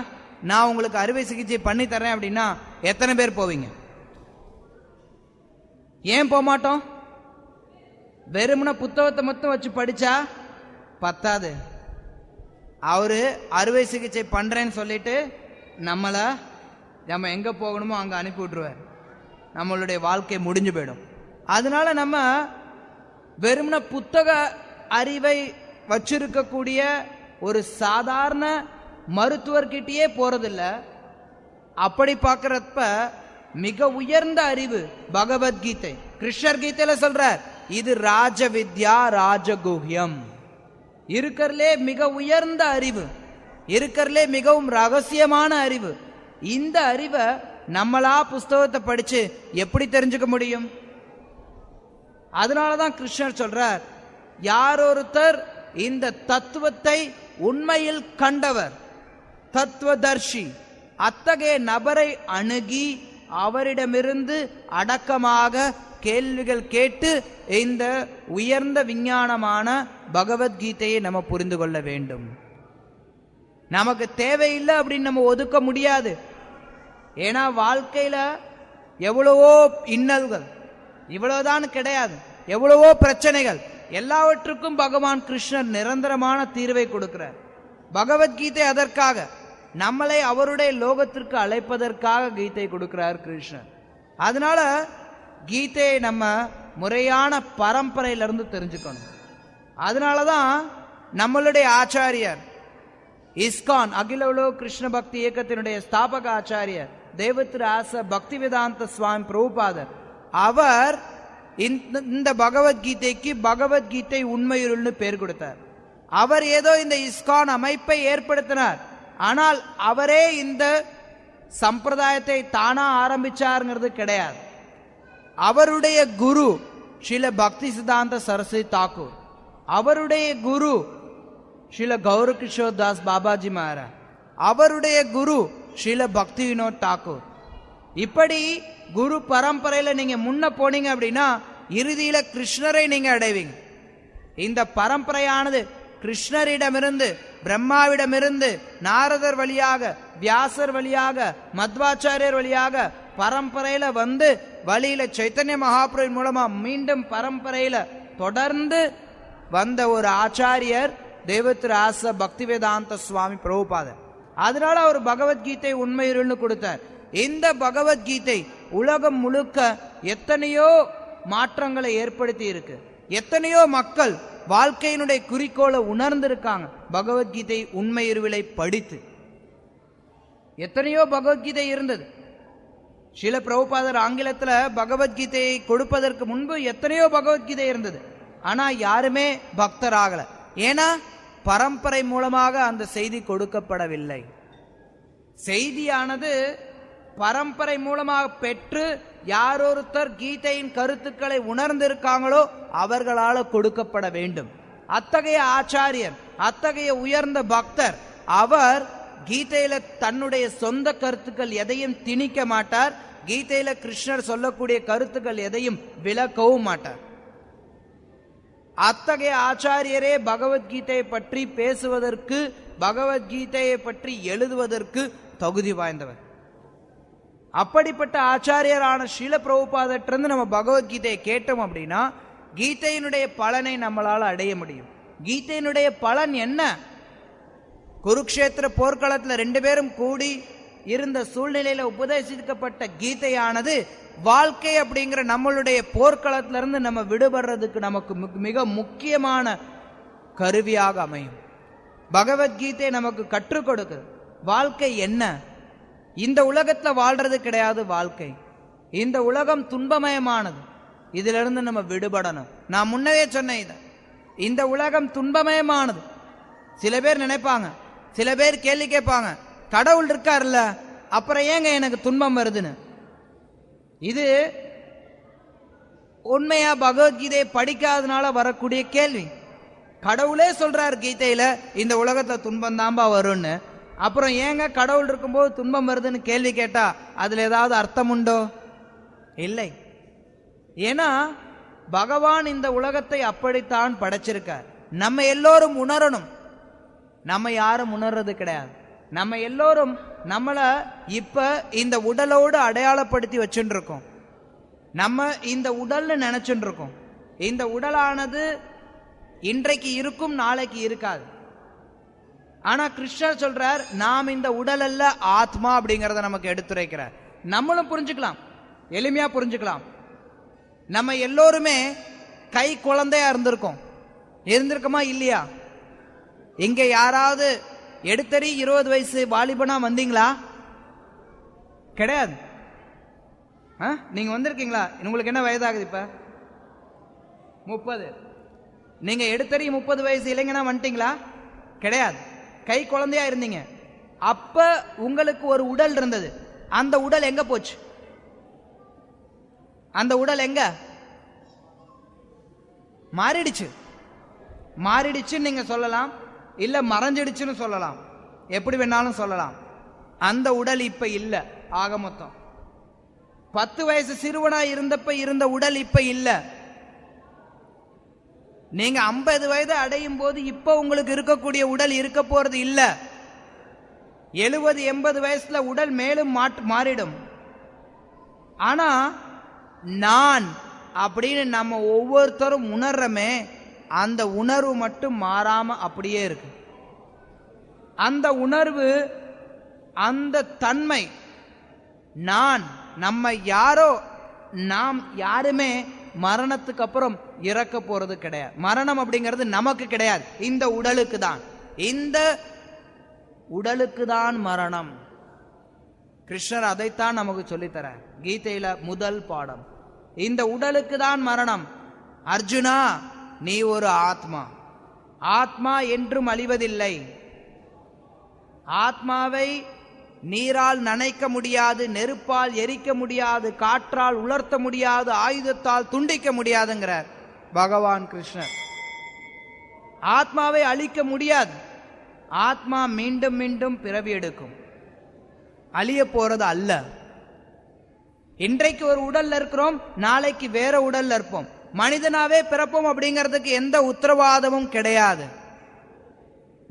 Speaker 1: நான் உங்களுக்கு அறுவை சிகிச்சை பண்ணி தரேன் அப்படின்னா எத்தனை பேர் போவீங்க? ஏன் போக மாட்டோம்? வெறுமன புத்தகத்தை மட்டும் வச்சு படிச்சா பத்தாது. அவரு அறுவை சிகிச்சை பண்றேன்னு சொல்லிட்டு நம்ம எங்க போகணுமோ அங்க அனுப்பி விட்டுருவார். நம்மளுடைய வாழ்க்கை முடிஞ்சு போயிடும். அதனால நம்ம வெறுமன புத்தக அறிவை வச்சிருக்கக்கூடிய ஒரு சாதாரண மருத்துவர்கிட்டயே போறதில்ல. அப்படி பார்க்கறப்ப மிக உயர்ந்த அறிவு பகவத்கீதை. கிருஷ்ணர் கீதையில சொல்றார், இது ராஜ வித்யா ராஜகுஹ்யம். இருக்கறலே மிக உயர்ந்த அறிவு, இருக்கறலே மிகவும் ரகசியமான அறிவு. இந்த அறிவை நம்மளா புஸ்தகத்தை படிச்சு எப்படி தெரிஞ்சுக்க முடியும்? அதனாலதான் கிருஷ்ணர் சொல்றார், யாரொருத்தர் இந்த தத்துவத்தை உண்மையில் கண்டவர், தத்துவதர்ஷி, அத்தகைய நபரை அணுகி அவரிடமிருந்து அடக்கமாக கேள்விகள் கேட்டு இந்த உயர்ந்த விஞ்ஞானமான பகவத்கீதையை நம்ம புரிந்து கொள்ள வேண்டும். நமக்கு தேவையில்லை அப்படின்னு நம்ம ஒதுக்க முடியாது. ஏன்னா வாழ்க்கையில எவ்வளவோ இன்னல்கள், இவ்வளவுதான் கிடையாது, எவ்வளவோ பிரச்சனைகள், எல்லாவற்றுக்கும் பகவான் கிருஷ்ணர் நிரந்தரமான தீர்வை கொடுக்கிறார். பகவத்கீதை அதற்காக, நம்மளை அவருடைய லோகத்திற்கு அழைப்பதற்காக கீதை கொடுக்கிறார் கிருஷ்ணர். அதனால கீதையை நம்ம முறையான பரம்பரையிலிருந்து தெரிஞ்சுக்கணும். அதனாலதான் நம்மளுடைய ஆச்சாரியர் இஸ்கான் அகில உலக கிருஷ்ண பக்தி இயக்கத்தினுடைய ஸ்தாபக ஆச்சாரியர் தேவத்திரு ஆச பக்தி வேதாந்த சுவாமி பிரபுபாதர், அவர் இந்த பகவத்கீதைக்கு பகவத்கீதை உண்மையுள்னு பேர் கொடுத்தார். அவர் ஏதோ இந்த இஸ்கான் அமைப்பை ஏற்படுத்தினார், ஆனால் அவரே இந்த சம்பிரதாயத்தை தானா ஆரம்பிச்சாருங்கிறது கிடையாது. அவருடைய குரு ஸ்ரீல பக்தி சித்தாந்த சரஸ்வதி தாக்கூர், அவருடைய குரு ஸ்ரீல கௌரகிஷோர் தாஸ் பாபாஜி மகாராஜ், அவருடைய குரு ஸ்ரீல பக்தி வினோத் தாக்கூர். இப்படி குரு பரம்பரையில நீங்க முன்ன போனீங்க அப்படின்னா இறுதியில கிருஷ்ணரை நீங்க அடைவீங்க. இந்த பரம்பரையானது கிருஷ்ணரிடமிருந்து, பிரம்மாவிடமிருந்து, நாரதர் வழியாக, வியாசர் வழியாக, மத்வாச்சாரியர் வழியாக பரம்பரையில வந்து வழியில சைத்தன்ய மகாபிரபு மூலமா மீண்டும் பரம்பரையில தொடர்ந்து வந்த ஒரு ஆச்சாரியர் தேவத்திரு ஆச பக்தி வேதாந்த சுவாமி பிரபுபாதர். அதனால அவர் பகவத்கீதை உண்மையுள்னு கொடுத்தார். இந்த பகவத்கீதை உலகம் முழுக்க எத்தனையோ மாற்றங்களை ஏற்படுத்தி இருக்கு. எத்தனையோ மக்கள் வாழ்க்கையினுடைய குறிக்கோளை உணர்ந்திருக்காங்க பகவத்கீதை உண்மையுருவிலை படித்து. எத்தனையோ பகவத்கீதை இருந்தது. ஸ்ரீல பிரபுபாதர் ஆங்கிலத்துல பகவத்கீதையை கொடுப்பதற்கு முன்பு எத்தனையோ பகவத்கீதை இருந்தது. ஆனா யாருமே பக்தர் ஆகல. ஏன்னா பரம்பரை மூலமாக அந்த செய்தி கொடுக்கப்படவில்லை. செய்தியானது பரம்பரை மூலமாக பெற்று யாரொருத்தர் கீதையின் கருத்துக்களை உணர்ந்திருக்காங்களோ அவர்களால் கொடுக்கப்பட வேண்டும். அத்தகைய ஆச்சாரியர், அத்தகைய உயர்ந்த பக்தர், அவர் கீதையில தன்னுடைய சொந்த கருத்துக்கள் எதையும் திணிக்க மாட்டார். கீதையில கிருஷ்ணர் சொல்லக்கூடிய கருத்துக்கள் எதையும் விளக்கவும் மாட்டார். அத்தகைய ஆச்சாரியரே பகவத்கீதையை பற்றி பேசுவதற்கு, பகவத்கீதையை பற்றி எழுதுவதற்கு தகுதி வாய்ந்தவர். அப்படிப்பட்ட ஆச்சாரியரான ஸ்ரீல பிரபுபாதத்திலிருந்து நம்ம பகவத்கீதையை கேட்டோம் அப்படின்னா கீதையினுடைய பலனை நம்மளால அடைய முடியும். கீதையினுடைய பலன் என்ன? குருக்ஷேத்திர போர்க்களத்தில் 2 பேரும் கூடி இருந்த சூழ்நிலையில உபதேசிக்கப்பட்ட கீதையானது வாழ்க்கை அப்படிங்கிற நம்மளுடைய போர்க்களத்திலிருந்து நம்ம விடுபடுறதுக்கு நமக்கு மிக முக்கியமான கருவியாக அமையும். பகவத்கீதை நமக்கு கற்றுக் கொடுக்குது வாழ்க்கை என்ன. இந்த உலகத்துல வாழ்றது கிடையாது வாழ்க்கை. இந்த உலகம் துன்பமயமானது. இதிலிருந்து நம்ம விடுபடணும். நான் முன்னவே சொன்னேன், இந்த உலகம் துன்பமயமானது. சில பேர் நினைப்பாங்க, சில பேர் கேள்வி கேட்பாங்க, கடவுள் இருக்காருல்ல, அப்புறம் ஏங்க எனக்கு துன்பம் வருதுன்னு. இது உண்மையா பகவத்கீதையை படிக்காதனால வரக்கூடிய கேள்வி. கடவுளே சொல்றாரு கீதையில இந்த உலகத்துல துன்பம் தான்பா வரும்னு. அப்புறம் ஏங்க கடவுள் இருக்கும்போது துன்பம் வருதுன்னு கேள்வி கேட்டா அதுல ஏதாவது அர்த்தம் உண்டோ? இல்லை. ஏன்னா பகவான் இந்த உலகத்தை அப்படித்தான் படைச்சிருக்கார். நம்ம எல்லோரும் உணரணும். நம்ம யாரும் உணர்றது கிடையாது. நம்ம எல்லோரும் நம்மள இப்ப இந்த உடலோடு அடையாளப்படுத்தி வச்சுட்டு இருக்கோம். நம்ம இந்த உடல்னு நினைச்சுட்டு இருக்கோம். இந்த உடலானது இன்றைக்கு இருக்கும், நாளைக்கு இருக்காது. ஆனா கிருஷ்ணர் சொல்றார், நாம் இந்த உடல் அல்ல, ஆத்மா அப்படிங்கறத நமக்கு எடுத்துரைக்கிறார். நம்மளும் புரிஞ்சுக்கலாம், எளிமையா புரிஞ்சுக்கலாம். நம்ம எல்லோருமே கை குழந்தையா இருந்திருக்கோமா இல்லையா? இங்க யாராவது எடுத்தறி 20 வயசு வாலிபனா வந்தீங்களா? கிடையாது. நீங்க வந்திருக்கீங்களா? உங்களுக்கு என்ன வயதாகுது? இப்ப 30. நீங்க எடுத்தறி 30 வயசு இளைஞனா வந்துட்டீங்களா? கிடையாது. கை குழந்தையா இருந்தீங்க. அப்ப உங்களுக்கு ஒரு உடல் இருந்தது. அந்த உடல் எங்க போச்சு? அந்த உடல் எங்க மாறிடுச்சு நீங்க சொல்லலாம், இல்ல மறைஞ்சிடுச்சுன்னு சொல்லலாம், எப்படி வேணாலும் சொல்லலாம். அந்த உடல் இப்ப இல்ல. ஆக மொத்தம் 10 வயசு சிறுவனா இருந்தப்ப இருந்த உடல் இப்ப இல்ல. நீங்க 50 வயது அடையும் போது இப்ப உங்களுக்கு இருக்கக்கூடிய உடல் இருக்க போறது இல்ல. 70-80 வயசுல உடல் மேலும் மாறிடும். ஆனா நான் அப்படின்னு நம்ம ஒவ்வொருத்தரும் உணர்றமே, அந்த உணர்வு மட்டும் மாறாம அப்படியே இருக்கு. அந்த உணர்வு, அந்த தன்மை, நாம் யாருமே மரணத்துக்கு அப்புறம் இறக்க போறது கிடையாது. மரணம் அப்படிங்கிறது நமக்கு கிடையாது, இந்த உடலுக்கு தான். இந்த உடலுக்கு தான் மரணம். கிருஷ்ணர் அதைத்தான் நமக்கு சொல்லித்தர கீதையில முதல் பாடம். இந்த உடலுக்கு தான் மரணம். அர்ஜுனா, நீ ஒரு ஆத்மா. ஆத்மா என்றும் அழிவதில்லை. ஆத்மாவை நீரால் நனைக்க முடியாது, நெருப்பால் எரிக்க முடியாது, காற்றால் உலர்த்த முடியாது, ஆயுதத்தால் துண்டிக்க முடியாதுங்கிறார் பகவான் கிருஷ்ணர். ஆத்மாவை அழிக்க முடியாது. ஆத்மா மீண்டும் மீண்டும் பிறவி எடுக்கும், அழிய போறது அல்ல. இன்றைக்கு ஒரு உடல்ல இருக்கிறோம், நாளைக்கு வேற உடல்ல இருப்போம். மனிதனாவே பிறப்போம் அப்படிங்கிறதுக்கு எந்த உத்தரவாதமும் கிடையாது.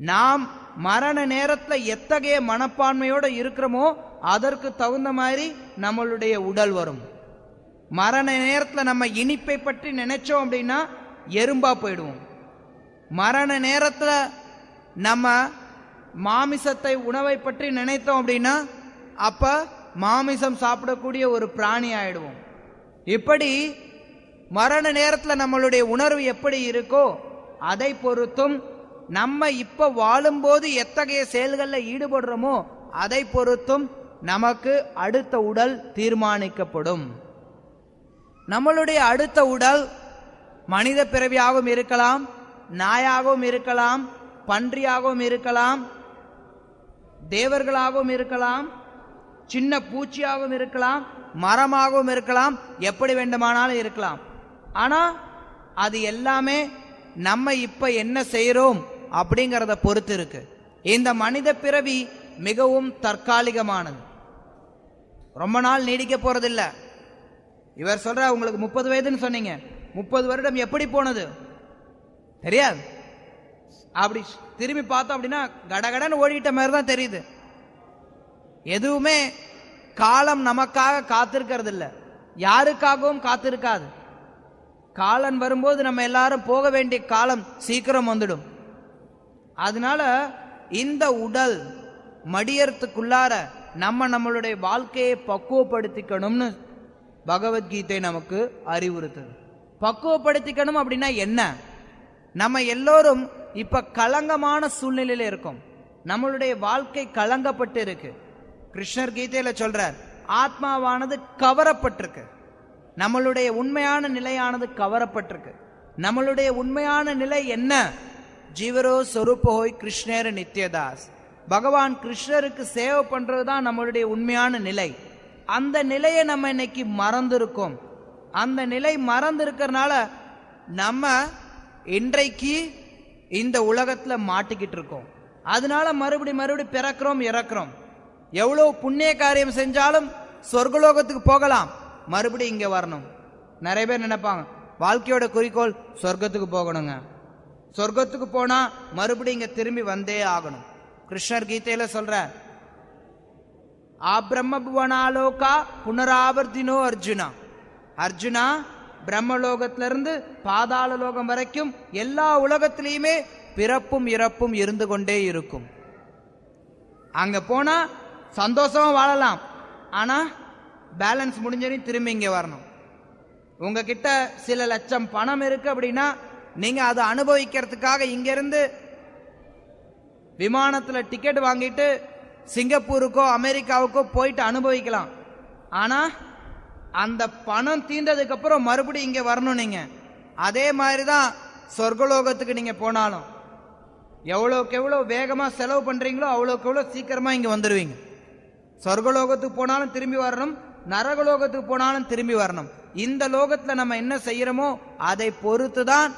Speaker 1: நாம் மரண நேரத்துல எத்தகைய மனப்பான்மையோட இருக்கிறோமோ அதற்கு தகுந்த மாதிரி நம்மளுடைய உடல் வரும். மரண நேரத்துல நம்ம இனிப்பை பற்றி நினைச்சோம் அப்படின்னா எறும்பா போயிடுவோம். மரண நேரத்துல நம்ம மாமிசத்தை, உணவை பற்றி நினைத்தோம் அப்படின்னா அப்ப மாமிசம் சாப்பிடக்கூடிய ஒரு பிராணி ஆயிடுவோம். இப்படி மரண நேரத்துல நம்மளுடைய உணர்வு எப்படி இருக்கோ அதை பொறுத்தும், நம்ம இப்ப வாழும்போது எத்தகைய செயல்களில் ஈடுபடுறோமோ அதை பொறுத்தும் நமக்கு அடுத்த உடல் தீர்மானிக்கப்படும். நம்மளுடைய அடுத்த உடல் மனித பிறவியாகவும் இருக்கலாம், நாயாகவும் இருக்கலாம், பன்றியாகவும் இருக்கலாம், தேவர்களாகவும் இருக்கலாம், சின்ன பூச்சியாகவும் இருக்கலாம், மரமாகவும் இருக்கலாம், எப்படி வேண்டுமானாலும் இருக்கலாம். ஆனா அது எல்லாமே நம்ம இப்ப என்ன செய்யறோம் அப்படிங்கறத பொறுத்து இருக்கு. இந்த மனித பிறவி மிகவும் தற்காலிகமானது, ரொம்ப நாள் நீடிக்க போறதில்ல. இவர் சொல்ற, உங்களுக்கு 30 வயதுன்னு சொன்னீங்க, 30 வருடம் எப்படி போனது தெரியாது. அப்படி திரும்பி பார்த்தோம் அப்படின்னா கடகடன்னு ஓடிட்ட மாதிரி தான் தெரியுது. எதுவுமே காலம் நமக்காக காத்திருக்கிறது இல்லை, யாருக்காகவும் காத்திருக்காது. காலம் வரும்போது நம்ம எல்லாரும் போக வேண்டிய காலம் சீக்கிரம் வந்துடும். அதனால இந்த உடல் மடியறதுக்குள்ளார நம்மளுடைய வாழ்க்கையை பக்குவப்படுத்திக்கணும்னு பகவத்கீதை நமக்கு அறிவுறுத்துது. பக்குவப்படுத்திக்கணும் அப்படின்னா என்ன? நம்ம எல்லோரும் இப்ப களங்கமான சூழ்நிலையில இருக்கோம். நம்மளுடைய வாழ்க்கை களங்கப்பட்டு இருக்கு. கிருஷ்ணர் கீதையில சொல்றார், ஆத்மாவானது கவரப்பட்டிருக்கு. நம்மளுடைய உண்மையான நிலையானது கவரப்பட்டிருக்கு. நம்மளுடைய உண்மையான நிலை என்ன? ஜீவரோ சொரூபோய் கிருஷ்ணர் நித்யதாஸ். பகவான் கிருஷ்ணருக்கு சேவை பண்றதுதான் நம்மளுடைய உண்மையான நிலை. அந்த நிலையை நம்ம இன்னைக்கு மறந்துருக்கோம். அந்த நிலை மறந்துருக்கிறதுனால நம்ம இன்றைக்கு இந்த உலகத்துல மாட்டிக்கிட்டு இருக்கோம். அதனால மறுபடி பிறக்கிறோம், இறக்கிறோம். எவ்வளவு புண்ணிய காரியம் செஞ்சாலும் சொர்க்கலோகத்துக்கு போகலாம், மறுபடி இங்க வரணும். நிறைய பேர் நினைப்பாங்க, வாழ்க்கையோட குறிக்கோள் சொர்க்கத்துக்கு போகணுங்க, சொர்க்கத்துக்கு போனா மறுபடியும் இங்க திரும்பி வந்தே ஆகணும். கிருஷ்ணர் கீதையில சொல்ற, ஆ பிரம்ம புவனாலோகா புனராவர்த்தினோ அர்ஜுனா. அர்ஜுனா, பிரம்மலோகத்திலிருந்து பாதாள லோகம் வரைக்கும் எல்லா உலகத்திலையுமே பிறப்பும் இறப்பும் இருந்து கொண்டே இருக்கும். அங்க போனா சந்தோஷமா வாழலாம், ஆனா பேலன்ஸ் முடிஞ்சதையும் திரும்பி இங்க வரணும். உங்ககிட்ட சில லட்சம் பணம் இருக்கு அப்படின்னா நீங்க அதை அனுபவிக்கிறதுக்காக இங்க இருந்து விமானத்துல டிக்கெட் வாங்கிட்டு சிங்கப்பூருக்கோ அமெரிக்காவுக்கோ போயிட்டு அனுபவிக்கலாம். ஆனா அந்த பணம் தீர்ந்ததுக்கு அப்புறம் மறுபடியும் இங்க வரணும் நீங்க. அதே மாதிரிதான் சொர்க்கலோகத்துக்கு நீங்க போனாலும் எவ்வளவுக்கு எவ்வளவு வேகமா செலவு பண்றீங்களோ அவ்வளவுக்கு எவ்வளவு சீக்கிரமா இங்க வந்துடுவீங்க. சொர்க்கலோகத்துக்கு போனாலும் திரும்பி வரணும், நரகலோகத்துக்கு போனாலும் திரும்பி வரணும். இந்த லோகத்துல நம்ம என்ன செய்யறோமோ அதை பொறுத்துதான்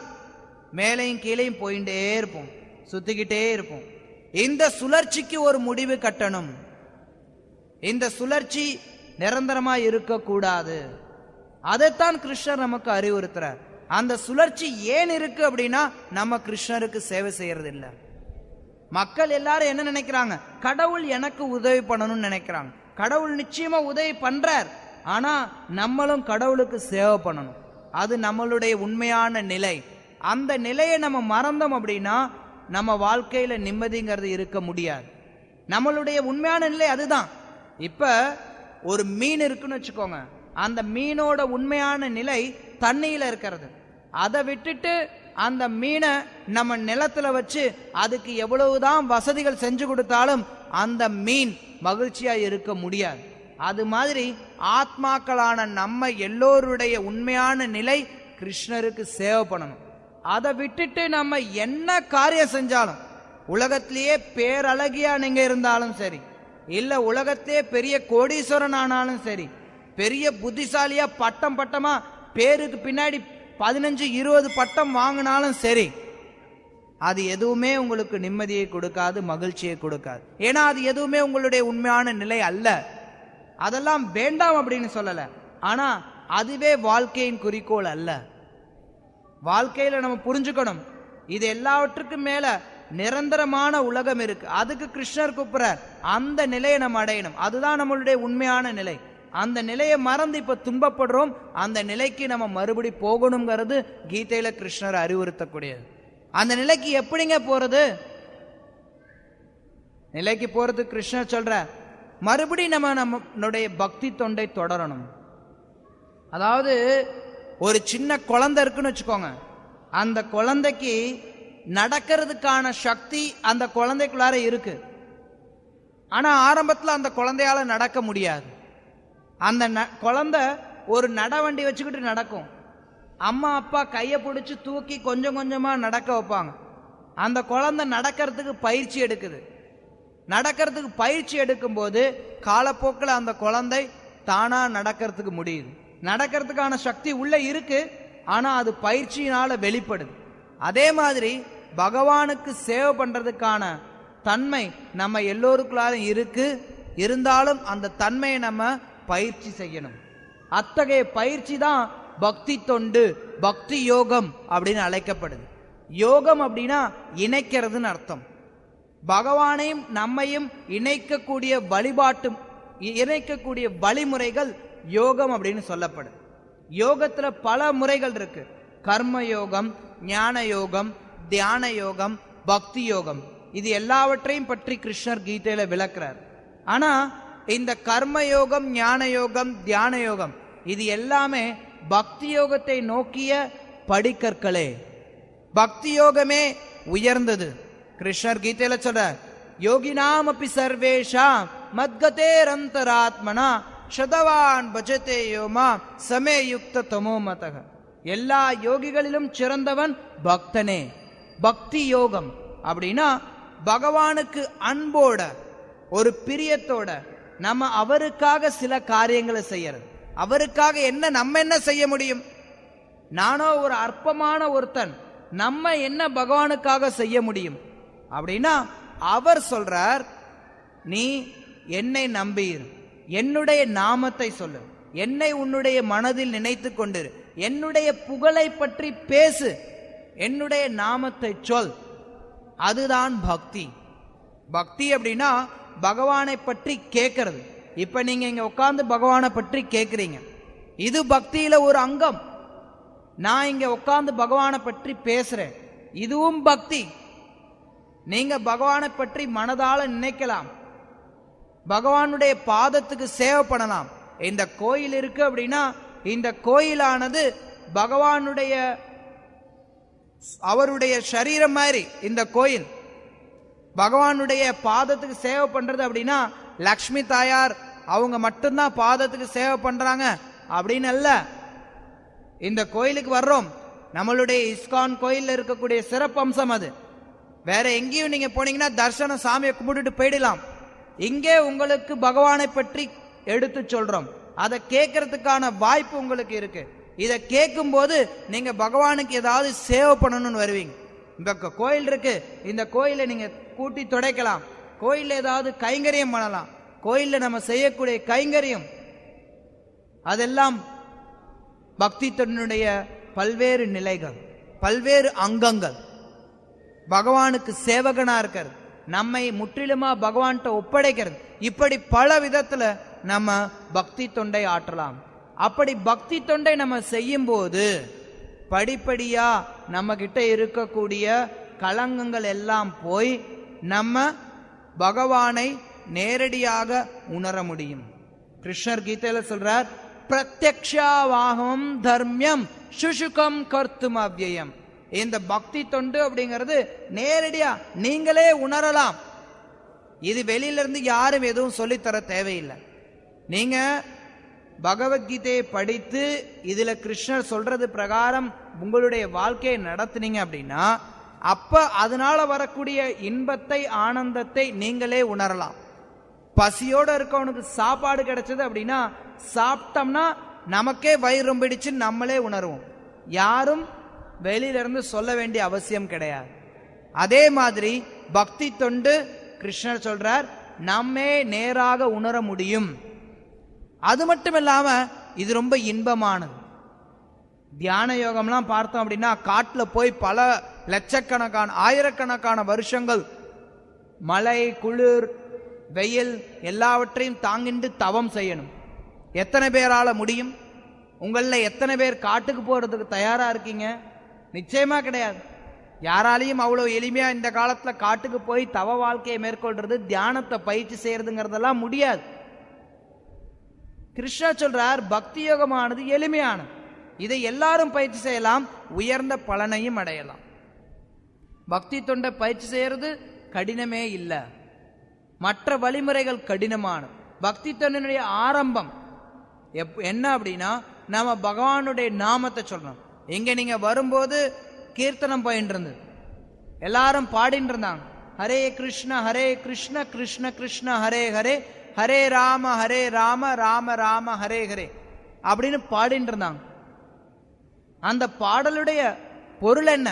Speaker 1: மேலையும் கீழையும் போயிட்டே இருப்போம், சுத்திக்கிட்டே இருப்போம். இந்த சுழற்சிக்கு ஒரு முடிவு கட்டணும். இந்த சுழற்சி நிரந்தரமா இருக்கக்கூடாது. அதைத்தான் கிருஷ்ணர் நமக்கு அறிவுறுத்துறார். அந்த சுழற்சி ஏன் இருக்கு அப்படின்னா நம்ம கிருஷ்ணருக்கு சேவை செய்யறது இல்லை. மக்கள் எல்லாரும் என்ன நினைக்கிறாங்க, கடவுள் எனக்கு உதவி பண்ணணும்னு நினைக்கிறாங்க. கடவுள் நிச்சயமா உதவி பண்றார், ஆனா நம்மளும் கடவுளுக்கு சேவை பண்ணணும். அது நம்மளுடைய உண்மையான நிலை. அந்த நிலையை நம்ம மறந்தோம் அப்படின்னா நம்ம வாழ்க்கையில நிம்மதிங்கிறது இருக்க முடியாது. நம்மளுடைய உண்மையான நிலை அதுதான். இப்ப ஒரு மீன் இருக்குன்னு வச்சுக்கோங்க, அந்த மீனோட உண்மையான நிலை தண்ணியில இருக்கிறது. அதை விட்டுட்டு அந்த மீனை நம்ம நிலத்துல வச்சு அதுக்கு எவ்வளவுதான் வசதிகள் செஞ்சு கொடுத்தாலும் அந்த மீன் மகிழ்ச்சியா இருக்க முடியாது. அது மாதிரி ஆத்மாக்களான நம்ம எல்லோருடைய உண்மையான நிலை கிருஷ்ணருக்கு சேவை பண்ணணும். அதை விட்டுட்டு நம்ம என்ன காரியம் செஞ்சாலும், உலகத்திலேயே பேரழகியா நீங்க இருந்தாலும் சரி, இல்ல உலகத்திலே பெரிய கோடீஸ்வரன் ஆனாலும் சரி, பெரிய புத்திசாலியா பட்டம் பட்டமா பேருக்கு பின்னாடி 15-20 பட்டம் வாங்கினாலும் சரி, அது எதுவுமே உங்களுக்கு நிம்மதியை கொடுக்காது, மகிழ்ச்சியை கொடுக்காது. ஏன்னா அது எதுவுமே உங்களுடைய உண்மையான நிலை அல்ல. அதெல்லாம் வேண்டாம் அப்படின்னு சொல்லல, ஆனா அதுவே வாழ்க்கையின் குறிக்கோள் அல்ல. வாழ்க்கையில நம்ம புரிஞ்சுக்கணும், இது எல்லாவற்றுக்கும் மேல நிரந்தரமான உலகம் இருக்கு, அதுக்கு கிருஷ்ணர் கூப்பிடுறார். அந்த நிலையை நம்ம அடையணும். அதுதான் நம்மளுடைய உண்மையான நிலை. அந்த நிலையை மறந்து இப்ப துன்பப்படுறோம். அந்த நிலைக்கு நம்ம மறுபடி போகணுங்கிறது கீதையில கிருஷ்ணர் அறிவுறுத்தக்கூடியது. அந்த நிலைக்கு எப்படிங்க போறது? நிலைக்கு போறது கிருஷ்ணர் சொல்ற, மறுபடி நம்மளுடைய பக்தி தொண்டை தொடரணும். அதாவது ஒரு சின்ன குழந்தை இருக்குன்னு வச்சுக்கோங்க, அந்த குழந்தைக்கு நடக்கிறதுக்கான சக்தி அந்த குழந்தைக்குள்ளார இருக்கு. ஆனா ஆரம்பத்தில் அந்த குழந்தையால நடக்க முடியாது. அந்த குழந்தை ஒரு நடவண்டி வச்சுக்கிட்டு நடக்கும். அம்மா அப்பா கையை பிடிச்சி தூக்கி கொஞ்சம் கொஞ்சமா நடக்க வைப்பாங்க. அந்த குழந்தை நடக்கிறதுக்கு பயிற்சி எடுக்குது. நடக்கிறதுக்கு பயிற்சி எடுக்கும் போது காலப்போக்கில் அந்த குழந்தை தானா நடக்கிறதுக்கு முடியுது. நடக்கிறதுக்கான சக்தி உள்ள இருக்கு, ஆனா அது பயிற்சியினால வெளிப்படுது. அதே மாதிரி பகவானுக்கு சேவை பண்றதுக்கான தன்மை நம்ம எல்லோருக்குள்ளாரும் இருக்கு. இருந்தாலும் அந்த தன்மையை நம்ம பயிற்சி செய்யணும். அத்தகைய பயிற்சி தான் பக்தி தொண்டு, பக்தி யோகம் அப்படின்னு அழைக்கப்படுது. யோகம் அப்படின்னா இணைக்கிறதுன்னு அர்த்தம். பகவானையும் நம்மையும் இணைக்கக்கூடிய இணைக்கக்கூடிய வழிமுறைகள் யோகம் அப்படின்னு சொல்லப்படுது. யோகத்துல பல முறைகள் இருக்கு. கர்ம யோகம், ஞான யோகம், தியான யோகம், பக்தி யோகம். இது எல்லாவற்றையும் பற்றி கிருஷ்ணர் கீதையில விளக்குறார். ஆனா இந்த கர்ம யோகம், ஞான யோகம், தியான யோகம் இது எல்லாமே பக்தி யோகத்தை நோக்கிய படிக்கற்களே. பக்தி யோகமே உயர்ந்தது. கிருஷ்ணர் கீதையில சொல்ற, யோகினாம் அப்பி சர்வேஷாம் மத்கதேரந்தராத்மனா சதவான் பஜதே யோமா சமே யுக்த தமோமதக. எல்லா யோகிகளிலும் சிறந்தவன் பக்தனே. பக்தி யோகம் அப்படின்னா பகவானுக்கு அன்போட ஒரு பிரியத்தோட நம்ம அவருக்காக சில காரியங்களை செய்யறது. அவருக்காக நம்ம என்ன செய்ய முடியும்? நானோ ஒரு அற்பமான ஒருத்தன், நம்ம என்ன பகவானுக்காக செய்ய முடியும் அப்படின்னா அவர் சொல்றார், நீ என்னை நம்பியிரு, என்னுடைய நாமத்தை சொல்லு, என்னை உன்னுடைய மனதில் நினைத்து கொண்டிரு, என்னுடைய புகழை பற்றி பேசு, என்னுடைய நாமத்தை சொல். அதுதான் பக்தி. பக்தி அப்படின்னா பகவானை பற்றி கேட்கறது. இப்ப நீங்க இங்க உட்கார்ந்து பகவானை பற்றி கேட்கிறீங்க, இது பக்தியில ஒரு அங்கம். நான் இங்க உட்கார்ந்து பகவானை பற்றி பேசுறேன், இதுவும் பக்தி. நீங்க பகவானை பற்றி மனதால நினைக்கலாம், பகவானுடைய பாதத்துக்கு சேவை பண்ணலாம். இந்த கோயில் இருக்கு அப்படின்னா இந்த கோயிலானது பகவானுடைய அவருடைய சரீரம் மாதிரி. இந்த கோயில் பகவானுடைய பாதத்துக்கு சேவை பண்றது அப்படின்னா லக்ஷ்மி தாயார் அவங்க மட்டும்தான் பாதத்துக்கு சேவை பண்றாங்க அப்படின்னு அல்ல. இந்த கோயிலுக்கு வர்றோம், நம்மளுடைய இஸ்கான் கோயில்ல இருக்கக்கூடிய சிறப்பம்சம் அது. வேற எங்கேயும் நீங்க போனீங்கன்னா தர்சனம் சாமியை கும்பிட்டுட்டு போயிடலாம். இங்கே உங்களுக்கு பகவானை பற்றி எடுத்து சொல்றோம், அதை கேட்கறதுக்கான வாய்ப்பு உங்களுக்கு இருக்கு. இதை கேட்கும் போது நீங்க பகவானுக்கு ஏதாவது சேவை பண்ணணும்னு வருவீங்க. இந்த கோயில் இருக்கு, இந்த கோயிலை நீங்க கூட்டி துடைக்கலாம், கோயில்ல ஏதாவது கைங்கரியம் பண்ணலாம். கோயில்ல நம்ம செய்யக்கூடிய கைங்கரியம் அதெல்லாம் பக்தி தொண்டுடைய பல்வேறு நிலைகள், பல்வேறு அங்கங்கள். பகவானுக்கு சேவகனா இருக்கிறது, நம்மை முற்றிலுமா பகவான்கிட்ட ஒப்படைக்கிறது. இப்படி பல விதத்துல நம்ம பக்தி தொண்டை ஆற்றலாம். அப்படி பக்தி தொண்டை நம்ம செய்யும் போது படிப்படியா நம்ம கிட்ட இருக்கக்கூடிய களங்கங்கள் எல்லாம் போய் நம்ம பகவானை நேரடியாக உணர முடியும். கிருஷ்ணர் கீதையில சொல்றார், பிரத்யக்ஷாவாகம் தர்மியம் சுசுகம் கர்த்தும் அவ்யயம். இந்த பக்தி தொண்டு அப்படிங்கிறது நேரடியா நீங்களே உணரலாம். இது வெளியில இருந்து யாரும் எதுவும் சொல்லித்தர தேவையில்லை. நீங்க பகவத்கீதையை படித்து இதுல கிருஷ்ணர் சொல்றது பிரகாரம் உங்களுடைய வாழ்க்கையை நடத்துனீங்க அப்படின்னா அப்ப அதனால வரக்கூடிய இன்பத்தை ஆனந்தத்தை நீங்களே உணரலாம். பசியோட இருக்கவனுக்கு சாப்பாடு கிடைச்சது அப்படின்னா சாப்பிட்டோம்னா நமக்கே வயிறு ரொம்பிடுச்சு நம்மளே உணர்வோம், யாரும் வெளியில இருந்து சொல்ல வேண்டிய அவசியம் கிடையாது. அதே மாதிரி பக்தி தொண்டு கிருஷ்ணர் சொல்றார் நம்மே நேராக உணர முடியும். அது மட்டும் இல்லாம இது ரொம்ப இன்பமானது. தியான யோகம்லாம் பார்த்தோம் அப்படின்னா காட்டுல போய் பல லட்சக்கணக்கான ஆயிரக்கணக்கான வருஷங்கள் மழை குளிர் வெயில் எல்லாவற்றையும் தாங்கிண்டு தவம் செய்யணும். எத்தனை பேரால முடியும்? உங்கள எத்தனை பேர் காட்டுக்கு போறதுக்கு தயாரா இருக்கீங்க? நிச்சயமா கிடையாது. யாராலையும் அவ்வளவு எளிமையா இந்த காலத்துல காட்டுக்கு போய் தவ வாழ்க்கையை மேற்கொள்றது, தியானத்தை பயிற்சி செய்யறதுங்கிறதெல்லாம் முடியாது. கிருஷ்ணா சொல்றார் பக்தி யோகமானது எளிமையானது, இதை எல்லாரும் பயிற்சி செய்யலாம், உயர்ந்த பலனையும் அடையலாம். பக்தி தொண்டை பயிற்சி செய்யறது கடினமே இல்லை, மற்ற வழிமுறைகள் கடினமானது. பக்தி தொண்டினுடைய ஆரம்பம் என்ன அப்படின்னா நாம பகவானுடைய நாமத்தை சொல்றோம். இங்க நீங்க வரும்போது கீர்த்தனம் போயிட்டு இருந்தது, எல்லாரும் பாடிட்டு இருந்தாங்க, ஹரே கிருஷ்ண கிருஷ்ண கிருஷ்ண ஹரே ஹரே, ஹரே ராம ராம ராம ஹரே ஹரே அப்படின்னு பாடிட்டு இருந்தாங்க. அந்த பாடலுடைய பொருள் என்ன?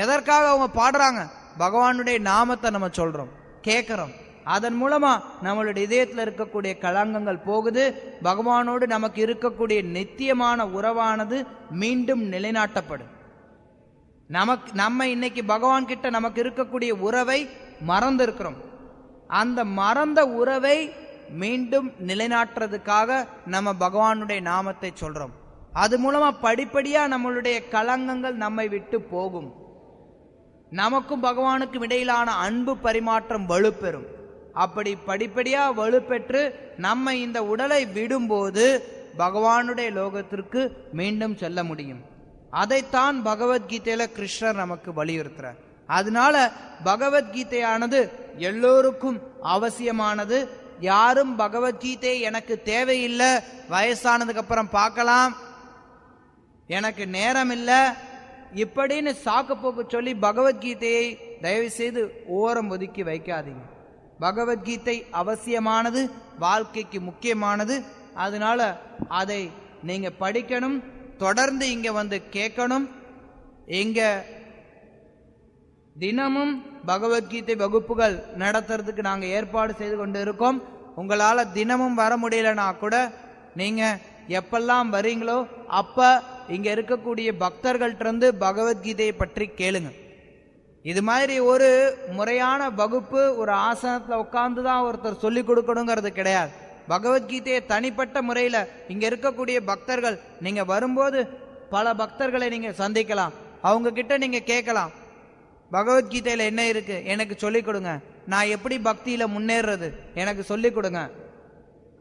Speaker 1: எதற்காக அவங்க பாடுறாங்க? பகவானுடைய நாமத்தை நம்ம சொல்றோம், கேட்கிறோம். அதன் மூலமா நம்மளுடைய இதயத்தில் இருக்கக்கூடிய களங்கங்கள் போகுது. பகவானோடு நமக்கு இருக்கக்கூடிய நித்தியமான உறவானது மீண்டும் நிலைநாட்டப்படும். நம்ம இன்னைக்கு பகவான் கிட்ட நமக்கு இருக்கக்கூடிய உறவை மறந்து இருக்கிறோம். அந்த மறந்த உறவை மீண்டும் நிலைநாட்டுறதுக்காக நம்ம பகவானுடைய நாமத்தை சொல்றோம். அது மூலமா படிப்படியா நம்மளுடைய களங்கங்கள் நம்மை விட்டு போகும். நமக்கும் பகவானுக்கும் இடையிலான அன்பு பரிமாற்றம் வலுப்பெறும். அப்படி படிப்படியா வலுப்பெற்று நம்ம இந்த உடலை விடும்போது பகவானுடைய லோகத்திற்கு மீண்டும் செல்ல முடியும். அதைத்தான் பகவத்கீதையில கிருஷ்ணர் நமக்கு வலியுறுத்துறார். அதனால பகவத்கீதையானது எல்லோருக்கும் அவசியமானது. யாரும் பகவத்கீதை எனக்கு தேவையில்லை, வயசானதுக்கு அப்புறம் பார்க்கலாம், எனக்கு நேரம் இல்லை இப்படின்னு சாக்கு போக்கு சொல்லி பகவத்கீதையை தயவு செய்து ஓரம் ஒதுக்கி வைக்காதீங்க. பகவத்கீதை அவசியமானது, வாழ்க்கைக்கு முக்கியமானது. அதனால அதை நீங்க படிக்கணும், தொடர்ந்து இங்க வந்து கேட்கணும். இங்க தினமும் பகவத்கீதை வகுப்புகள் நடத்துறதுக்கு நாங்க ஏற்பாடு செய்து கொண்டு இருக்கோம். உங்களால தினமும் வர முடியலனா கூட நீங்க எப்பெல்லாம் வரீங்களோ அப்ப இங்க இருக்கக்கூடிய பக்தர்கள்ட்ட பகவத்கீதையை பற்றி கேளுங்க. இது மாதிரி ஒரு முறையான வகுப்பு ஒரு ஆசனத்துல உட்கார்ந்து தான் ஒருத்தர் சொல்லிக் கொடுக்கணுங்கிறது கிடையாது. பகவத்கீதையை தனிப்பட்ட முறையில இங்க இருக்கக்கூடிய பக்தர்கள் நீங்க வரும்போது பல பக்தர்களை நீங்க சந்திக்கலாம். அவங்க கிட்ட நீங்க கேட்கலாம், பகவத்கீதையில என்ன இருக்கு எனக்கு சொல்லிக் கொடுங்க, நான் எப்படி பக்தியில முன்னேறது எனக்கு சொல்லிக் கொடுங்க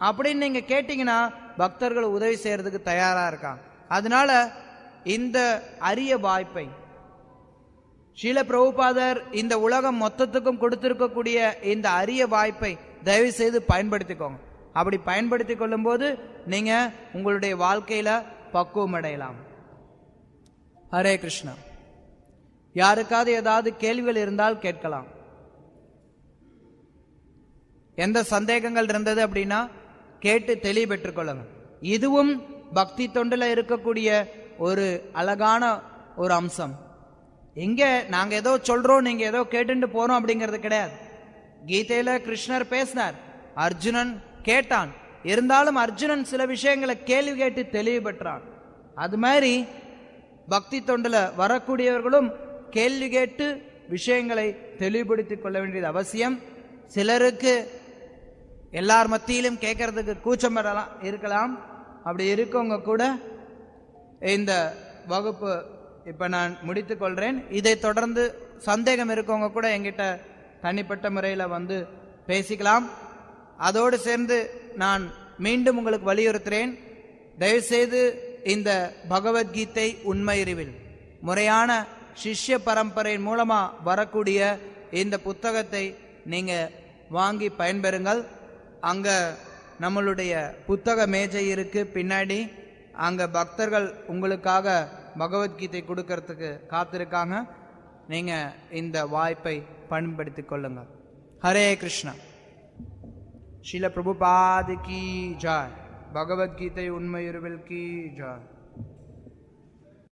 Speaker 1: அப்படின்னு நீங்க கேட்டீங்கன்னா பக்தர்கள் உதவி செய்யறதுக்கு தயாரா இருக்காங்க. அதனால இந்த அரிய வாய்ப்பை ஸ்ரீல பிரபுபாதர் இந்த உலகம் மொத்தத்துக்கும் கொடுத்திருக்கக்கூடிய இந்த அரிய வாய்ப்பை தயவு செய்து பயன்படுத்திக்கோங்க. அப்படி பயன்படுத்தி கொள்ளும் போது நீங்க உங்களுடைய வாழ்க்கையில பக்குவம் அடையலாம். ஹரே கிருஷ்ணா. யாருக்காவது ஏதாவது கேள்விகள் இருந்தால் கேட்கலாம். எந்த சந்தேகங்கள் இருந்தது அப்படின்னா கேட்டு தெளிவு பெற்றுக் கொள்ளுங்க. இதுவும் பக்தி தொண்டுல இருக்கக்கூடிய ஒரு அழகான ஒரு அம்சம். இங்க நாங்க ஏதோ சொல்றோம், நீங்க ஏதோ கேட்டுட்டு போறோம் அப்படிங்கிறது கிடையாது. கீதையில கிருஷ்ணர் பேசினார், அர்ஜுனன் கேட்டான், இருந்தாலும் அர்ஜுனன் சில விஷயங்களை கேள்வி கேட்டு தெளிவு பெற்றான். அது மாதிரி பக்தி தொண்டுல வரக்கூடியவர்களும் கேள்வி கேட்டு விஷயங்களை தெளிவுபடுத்திக் கொள்ள வேண்டியது அவசியம். சிலருக்கு எல்லார் மத்தியிலும் கேட்கறதுக்கு கூச்சம் இருக்கலாம். அப்படி இருக்கவங்க கூட இந்த வகுப்பு இப்ப நான் முடித்துக் கொள்றேன். இதை தொடர்ந்து சந்தேகம் இருக்கவங்க கூட என்கிட்ட தனிப்பட்ட முறையில் வந்து பேசிக்கலாம். அதோடு சேர்ந்து நான் மீண்டும் உங்களுக்கு வலியுறுத்துறேன், தயவுசெய்து இந்த பகவத்கீதை உண்மை அறிவில் முறையான சிஷ்ய பரம்பரையின் மூலமா வரக்கூடிய இந்த புத்தகத்தை நீங்க வாங்கி பயன்பெறுங்கள். அங்க நம்மளுடைய புத்தக மேஜை இருக்கு பின்னாடி. அங்க பக்தர்கள் உங்களுக்காக பகவத்கீதை கொடுக்கறதுக்கு காத்திருக்காங்க. நீங்க இந்த வாய்ப்பை பயன்படுத்திக் கொள்ளுங்கள். ஹரே கிருஷ்ணா. ஸ்ரீல பிரபுபாத் கி ஜெய். பகவத்கீதை உண்மை அறிவில் கி ஜெய்.